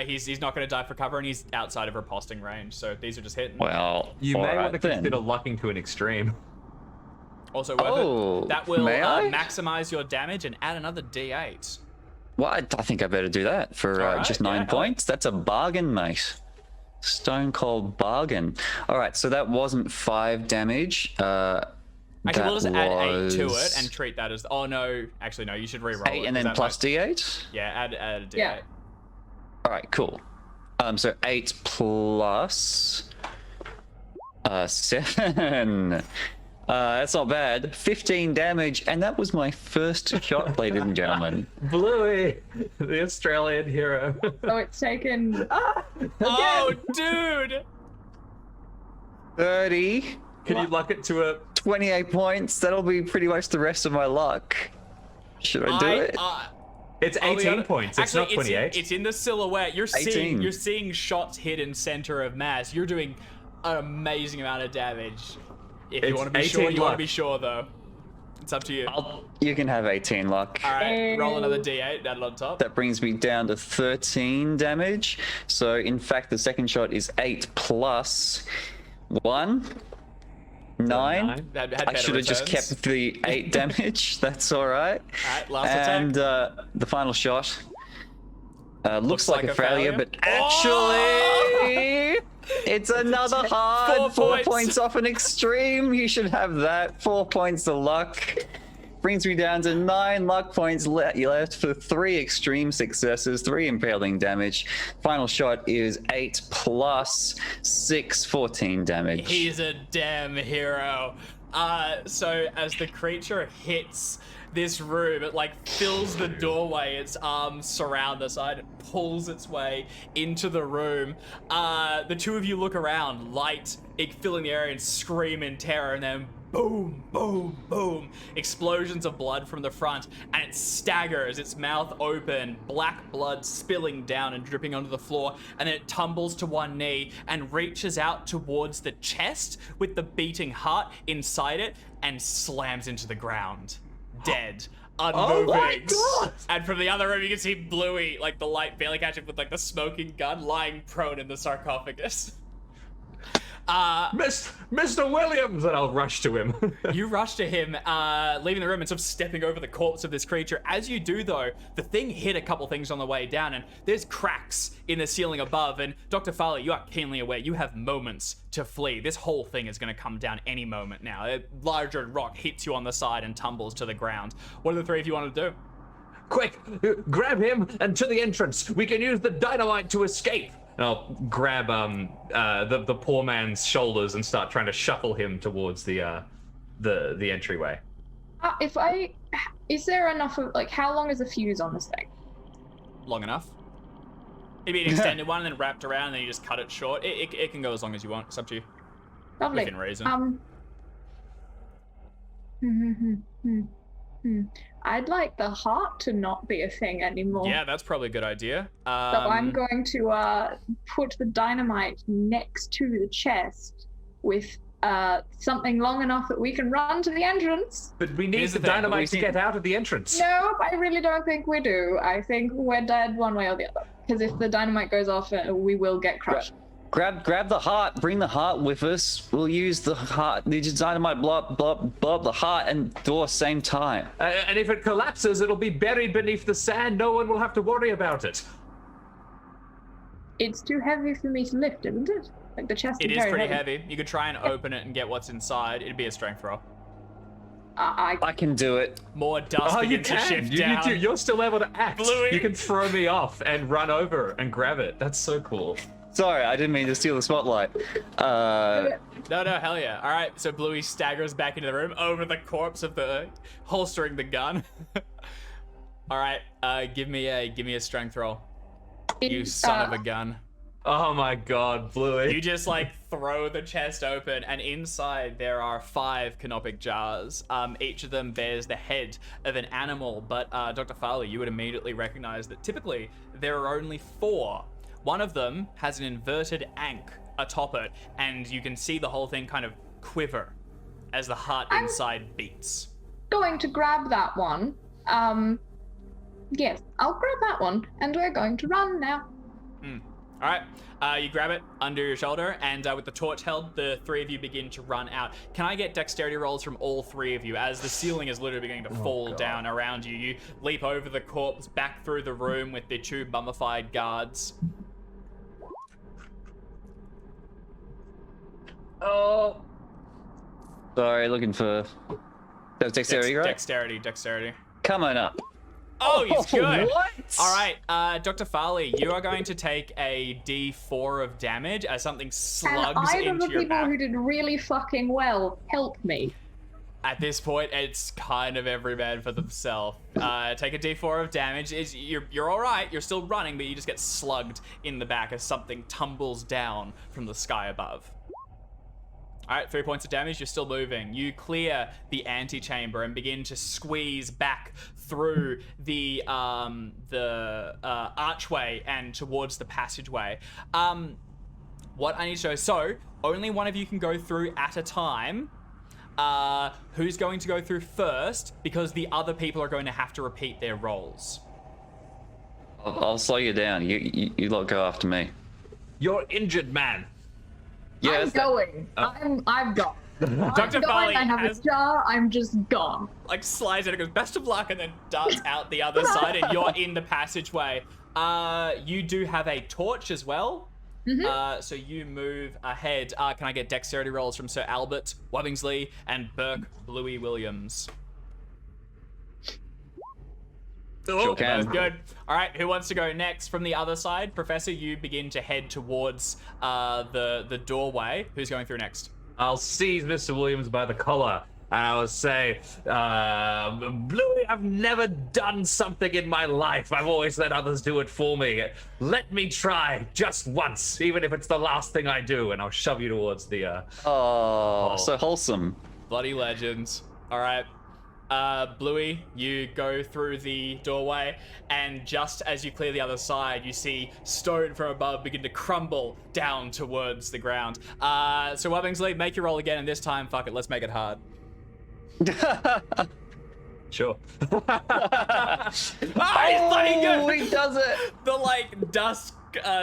He's not going to die for cover, and he's outside of riposting range. So these are just hitting. Well, You may alright want to then. consider lucking to an extreme. Also worth Oh, it. That will may I? maximize your damage and add another D8. Well, I think I better do that for Alright, just yeah, 9 hell. points. That's a bargain, mate. Stone cold bargain. All right, so that wasn't 5 damage. Actually, we'll just that add 8 to was it and treat that as. Oh no, actually no. You should re-roll 8 it, and 'cause then that plus might- D8. Yeah, add a D8. Yeah. All right, cool. So 8 plus 7. That's not bad. 15 damage, and that was my first shot, ladies and gentlemen. Bluey, the Australian hero. So it's taken. Oh, dude! 30, Can you luck it to a? 28 points. That'll be pretty much the rest of my luck. Should I do it? It's I'll be 18 honest- points. It's Actually, not 28. It's in the silhouette. 18. You're seeing shots hit in center of mass. You're doing an amazing amount of damage. If you It's want to be 18 sure, you want to luck. be sure though. It's up to you. You can have 18 luck. All right, roll another D8. Add it on top. That brings me down to 13 damage. So, in fact, the second shot is 8 plus 1. 9. Had I better should have just returns. kept the 8 damage. That's all right. All right, last And attack. the final shot looks like a failure, but Oh! actually, it's another hard 4 4 points. points off an extreme. You should have that. 4 points of luck. Brings me down to 9 luck points left for 3 extreme successes, 3 impaling damage. Final shot is 8 plus 6, 14 damage. He's a damn hero. So as the creature hits this room, it like fills the doorway. Its arms surround the side. It pulls its way into the room. The two of you look around, light filling the area, and scream in terror, and then boom, boom, boom. Explosions of blood from the front, and it staggers, its mouth open, black blood spilling down and dripping onto the floor, and then it tumbles to one knee and reaches out towards the chest with the beating heart inside it and slams into the ground. Dead. Unmoving. Oh my God! And from the other room, you can see Bluey, like the light barely catching with like the smoking gun, lying prone in the sarcophagus. Mr. Williams, and I'll rush to him. You rush to him, leaving the room and sort of stepping over the corpse of this creature. As you do, though, the thing hit a couple things on the way down, and there's cracks in the ceiling above. And Dr. Farley, you are keenly aware you have moments to flee. This whole thing is going to come down any moment now. A larger rock hits you on the side and tumbles to the ground. What do the three of you want to do? Quick, grab him and to the entrance. We can use the dynamite to escape. And I'll grab the poor man's shoulders and start trying to shuffle him towards the entryway. Is there enough of, like, how long is the fuse on this thing? Long enough. It'd be an extended one and then wrapped around and then you just cut it short. It can go as long as you want. It's up to you. Lovely. Within reason. I'd like the heart to not be a thing anymore. Yeah, that's probably a good idea. So I'm going to put the dynamite next to the chest with something long enough that we can run to the entrance. But we need the dynamite to get out of the entrance. No, I really don't think we do. I think we're dead one way or the other. Because if the dynamite goes off, we will get crushed. Grab the heart, bring the heart with us. We'll use the heart, the dynamite blow up the heart and door same time. And if it collapses, it'll be buried beneath the sand. No one will have to worry about it. It's too heavy for me to lift, isn't it? Like the chest It is is very pretty heavy. You could try and open it and get what's inside. It'd be a strength roll. I can do it. More dust begins to shift down. You're still able to act. Bluey. You can throw me off and run over and grab it. That's so cool. Sorry, I didn't mean to steal the spotlight. No, hell yeah. All right, so Bluey staggers back into the room over the corpse of the holstering the gun. All right, give me a strength roll. You son of a gun. Oh my God, Bluey. You just like throw the chest open, and inside there are 5 canopic jars. Each of them bears the head of an animal, but Dr. Farley, you would immediately recognize that typically there are only 4. One of them has an inverted ankh atop it, and you can see the whole thing kind of quiver as the heart inside beats. Going to grab that one. Yes, I'll grab that one, and we're going to run now. All right, you grab it under your shoulder, and with the torch held, the 3 of you begin to run out. Can I get dexterity rolls from all 3 of you as the ceiling is literally beginning to fall down around you? You leap over the corpse, back through the room with the 2 mummified guards. Oh. Sorry, looking for... That was dexterity, right? Dexterity. Come on up. Oh, he's good. What? All right, Dr. Farley, you are going to take a D4 of damage as something slugs and into the your people back. who did really fucking well help me. At this point, it's kind of every man for themselves. Take a D4 of damage. You're all right. You're still running, but you just get slugged in the back as something tumbles down from the sky above. All right, 3 points of damage. You're still moving. You clear the antechamber and begin to squeeze back through the archway and towards the passageway. What I need to show. So only one of you can go through at a time. Who's going to go through first? Because the other people are going to have to repeat their rolls. I'll slow you down. You lot go after me. You're injured, man. Yeah, I'm going. I've gone. Dr. Farley I have a jar. I'm just gone. Like slides in and goes, best of luck, and then darts out the other side, and you're in the passageway. You do have a torch as well. Mm-hmm. So you move ahead. Can I get dexterity rolls from Sir Albert Wobbingsley and Burke Bluey Williams? Sure can. That was good. All right, who wants to go next? From the other side, Professor, you begin to head towards the doorway. Who's going through next? I'll seize Mr. Williams by the collar and I will say, Bluey, I've never done something in my life. I've always let others do it for me. Let me try just once, even if it's the last thing I do. And I'll shove you towards the... Oh, so wholesome. Bloody legends. All right. Bluey, you go through the doorway, and just as you clear the other side, you see stone from above begin to crumble down towards the ground. So Wubbingsley, make your roll again, and this time, fuck it, let's make it hard. Sure. He's fucking good! He does it! The, like, dust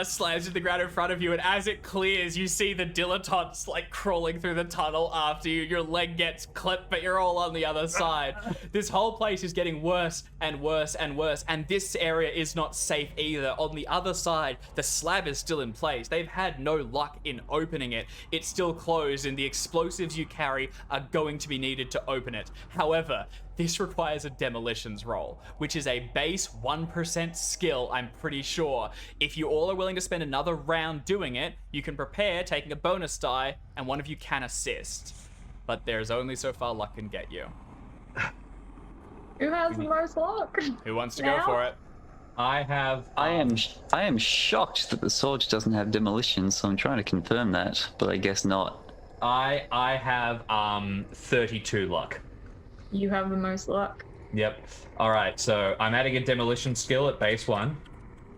slams to the ground in front of you, and as it clears, you see the dilettantes, like, crawling through the tunnel after you. Your leg gets clipped, but you're all on the other side. This whole place is getting worse and worse and worse, and this area is not safe either. On the other side, the slab is still in place. They've had no luck in opening it. It's still closed, and the explosives you carry are going to be needed to open it. However, this requires a demolitions roll, which is a base 1% skill, I'm pretty sure. If you all are willing to spend another round doing it, you can prepare taking a bonus die, and one of you can assist. But there's only so far luck can get you. Who has the most luck? Who wants to go for it? I have. I am shocked that the Sword doesn't have demolition, so I'm trying to confirm that, but I guess not. I have 32 luck. You have the most luck. Yep. All right. So I'm adding a demolition skill at base 1.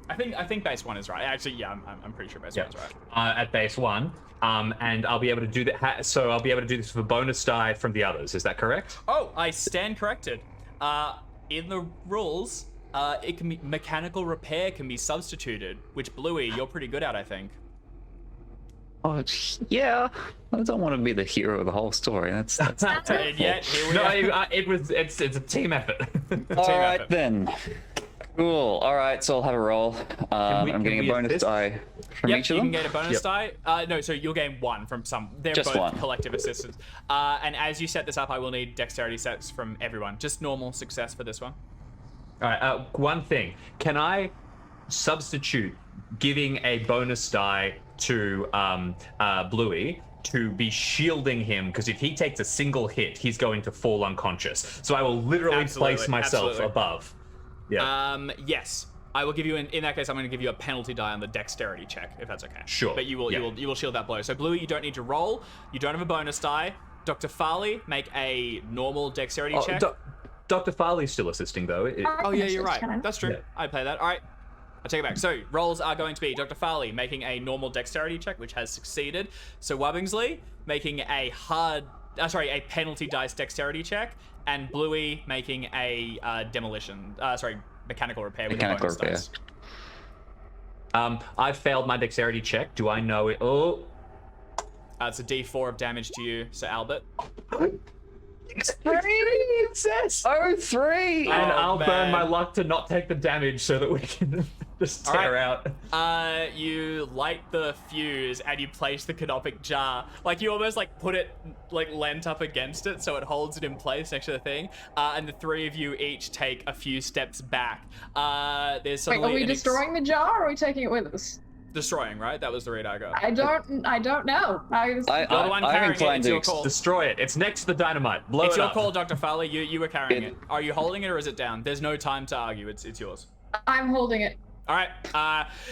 I think base 1 is right. Actually, yeah, I'm pretty sure base 1 is right. At base 1. And I'll be able to do that. So I'll be able to do this with a bonus die from the others. Is that correct? Oh, I stand corrected. In the rules, it can be mechanical repair can be substituted, which Bluey, you're pretty good at, I think. Oh, yeah. I don't want to be the hero of the whole story. That's And yet, here we No, are. it's a team effort. all right then. Cool. All right, so I'll have a roll. I'm getting a bonus assist? die from Yep, each of you them. can get a bonus die. No, so you'll gain 1 from some. They're Just both one. collective assistance. And as you set this up, I will need dexterity sets from everyone. Just normal success for this one. All right. One thing. Can I substitute giving a bonus die to Bluey to be shielding him? Because if he takes a single hit, he's going to fall unconscious. So I will literally place myself above. Yeah. Yes. I will give you in that case, I'm going to give you a penalty die on the dexterity check, if that's okay. Sure. But you will shield that blow. So Bluey, you don't need to roll. You don't have a bonus die. Dr. Farley, make a normal dexterity check. Dr. Farley's still assisting though. Oh yeah, you're right. That's true. Yeah. I play that. All right. I take it back. So rolls are going to be Dr. Farley making a normal dexterity check, which has succeeded. So Wubbingsley making a penalty dice dexterity check, and Bluey making a mechanical repair with Mechanical a bonus repair. dice. I failed my dexterity check. Do I know it? Oh. It's a D4 of damage to you, Sir Albert. 3! And I'll burn my luck to not take the damage so that we can just tear out. You light the fuse and you place the canopic jar. Like you almost like put it like lent up against it so it holds it in place next to the thing. And the three of you each take a few steps back. There's Wait, suddenly are we destroying the jar or are we taking it with us? destroying, right? That was the read I got. I don't know. You're the one carrying it. It's your call. Destroy it. It's next to the dynamite. Blow It's it your up. call, Dr. Farley. You were carrying it. Are you holding it or is it down? There's no time to argue. It's yours. I'm holding it. All right.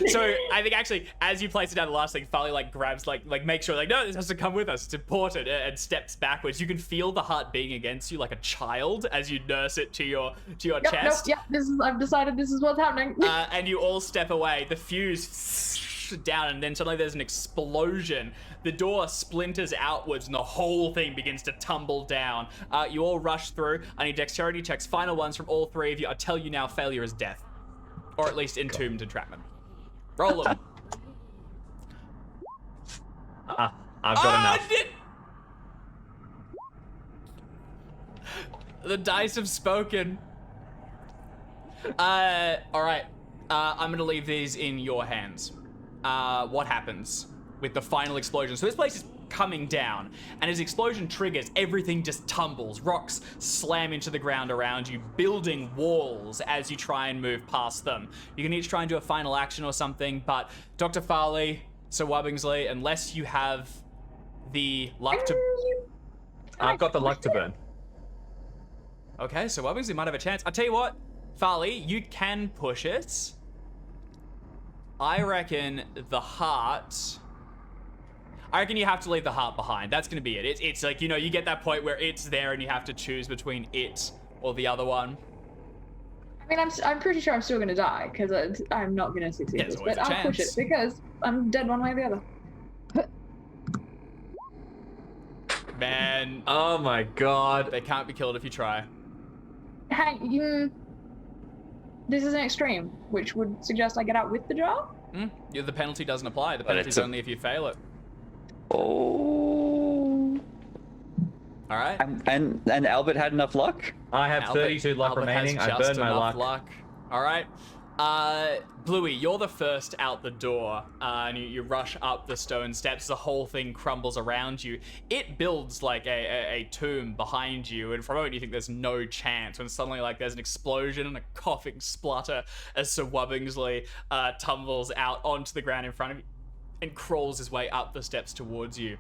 So I think actually, as you place it down, the last thing, Farley like grabs like make sure like no, this has to come with us. It's important, and steps backwards. You can feel the heart beating against you like a child as you nurse it to your chest. Nope, I've decided this is what's happening. And you all step away. The fuse down, and then suddenly there's an explosion. The door splinters outwards, and the whole thing begins to tumble down. You all rush through. I need dexterity checks. Final ones from all three of you. I tell you now, failure is death. Or at least entombed entrapment. Roll them. I've got enough. The dice have spoken. Alright. I'm gonna leave these in your hands. What happens with the final explosion? So this place is coming down, and as the explosion triggers, everything just tumbles. Rocks slam into the ground around you, building walls as you try and move past them. You can each try and do a final action or something, but Dr. Farley, Sir Wubbingsley, unless you have the luck to... I've got the luck to burn. Okay, so Wubbingsley might have a chance. I'll tell you what, Farley, you can push it. I reckon the heart... I reckon you have to leave the heart behind. That's gonna be it. It's like, you know, you get that point where it's there and you have to choose between it or the other one. I mean, I'm pretty sure I'm still gonna die because I'm not gonna succeed There's this, always but a I'll push it chance. because I'm dead one way or the other. Man, Oh my god. they can't be killed if you try. This is an extreme, which would suggest I get out with the jar. Yeah, the penalty doesn't apply. The But penalty's it's only if you fail it. Oh. All right. And Albert had enough luck? I have 32 luck Albert remaining. has I just burned my enough luck. All right. Bluey, you're the first out the door, and you rush up the stone steps. The whole thing crumbles around you. It builds like a tomb behind you, and for a moment you think there's no chance, when suddenly like there's an explosion and a coughing splutter as Sir Wubbingsley tumbles out onto the ground in front of you and crawls his way up the steps towards you.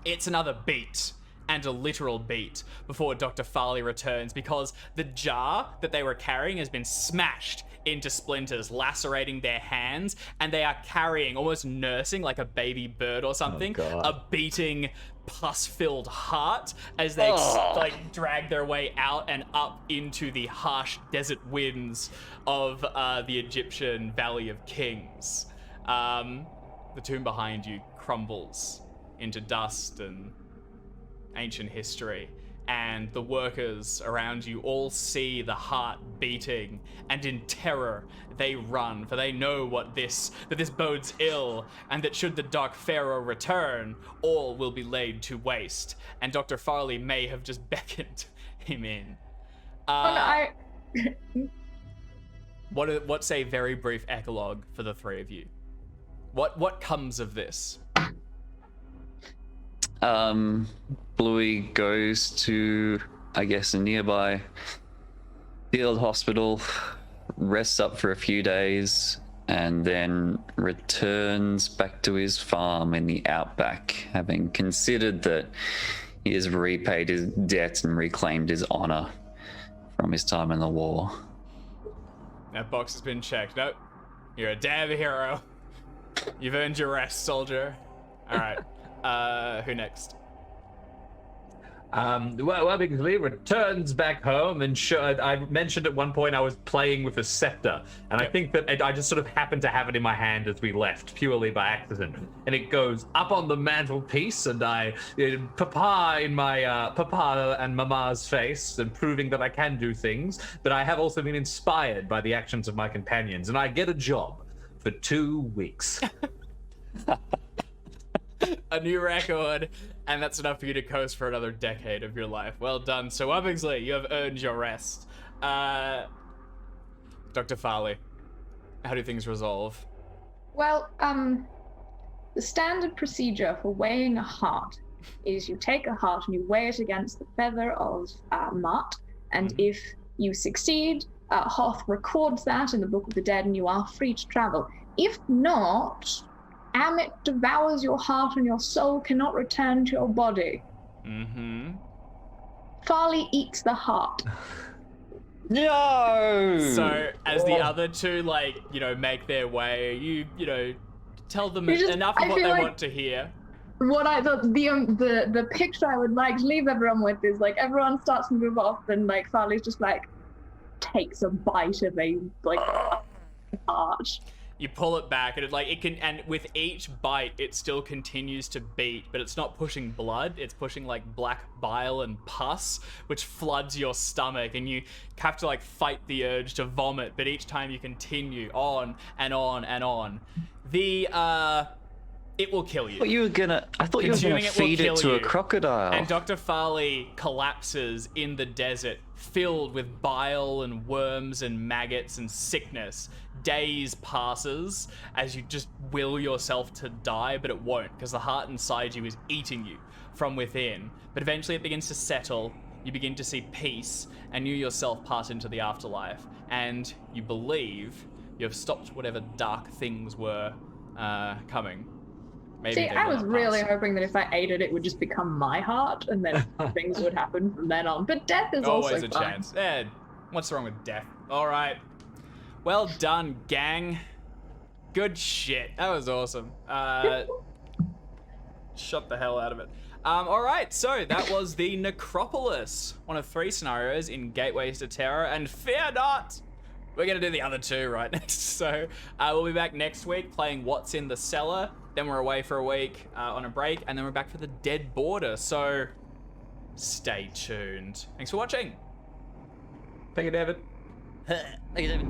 It's another beat, and a literal beat, before Dr. Farley returns, because the jar that they were carrying has been smashed into splinters, lacerating their hands, and they are carrying, almost nursing like a baby bird or something, a beating, pus-filled heart as they like drag their way out and up into the harsh desert winds of the Egyptian Valley of Kings. The tomb behind you crumbles into dust and ancient history, and the workers around you all see the heart beating, and in terror they run, for they know that this bodes ill, and that should the Dark Pharaoh return, all will be laid to waste. And Dr. Farley may have just beckoned him in. What's a very brief epilogue for the 3 of you? What comes of this? Bluey goes to, I guess, a nearby field hospital, rests up for a few days, and then returns back to his farm in the outback, having considered that he has repaid his debt and reclaimed his honor from his time in the war. That box has been checked. Nope. You're a damn hero. You've earned your rest, soldier. All right. Who next? Wubbingsley returns back home, and I mentioned at one point I was playing with a scepter, and I think that I just sort of happened to have it in my hand as we left, purely by accident. And it goes up on the mantelpiece, and papa in my papa and mama's face, and proving that I can do things. But I have also been inspired by the actions of my companions, and I get a job for 2 weeks. A new record, and that's enough for you to coast for another decade of your life. Well done. So, Wubbingsley, you have earned your rest. Dr. Farley, how do things resolve? Well, the standard procedure for weighing a heart is you take a heart and you weigh it against the feather of Mart, and if you succeed, Hoth records that in the Book of the Dead, and you are free to travel. If not, Amit devours your heart and your soul cannot return to your body. Farley eats the heart. No! So, as the other two, make their way, you tell them enough of what they want to hear. What I thought, the picture I would like to leave everyone with is, everyone starts to move off, and, Farley's just, takes a bite of a, heart. You pull it back, and and with each bite, it still continues to beat, but it's not pushing blood. It's pushing black bile and pus, which floods your stomach, and you have to fight the urge to vomit. But each time you continue on and on and on, it will kill you. I thought you were gonna feed it to a crocodile. And Dr. Farley collapses in the desert, filled with bile and worms and maggots and sickness. Days passes as you just will yourself to die, but it won't, because the heart inside you is eating you from within. But eventually it begins to settle, you begin to see peace, and you yourself pass into the afterlife, and you believe you have stopped whatever dark things were coming. Maybe See, I was really hoping that if I ate it, it would just become my heart, and then things would happen from then on. But death is always also a fun. chance. What's wrong with death? All right. Well done, gang. Good shit. That was awesome. Shut the hell out of it. All right, so that was the Necropolis, one of 3 scenarios in Gateways to Terror, and fear not, we're gonna do the other 2 right next. So we'll be back next week playing What's in the Cellar. Then we're away for a week on a break, and then we're back for the Dead Border. So stay tuned. Thanks for watching. Thank you, David. Thank you, David.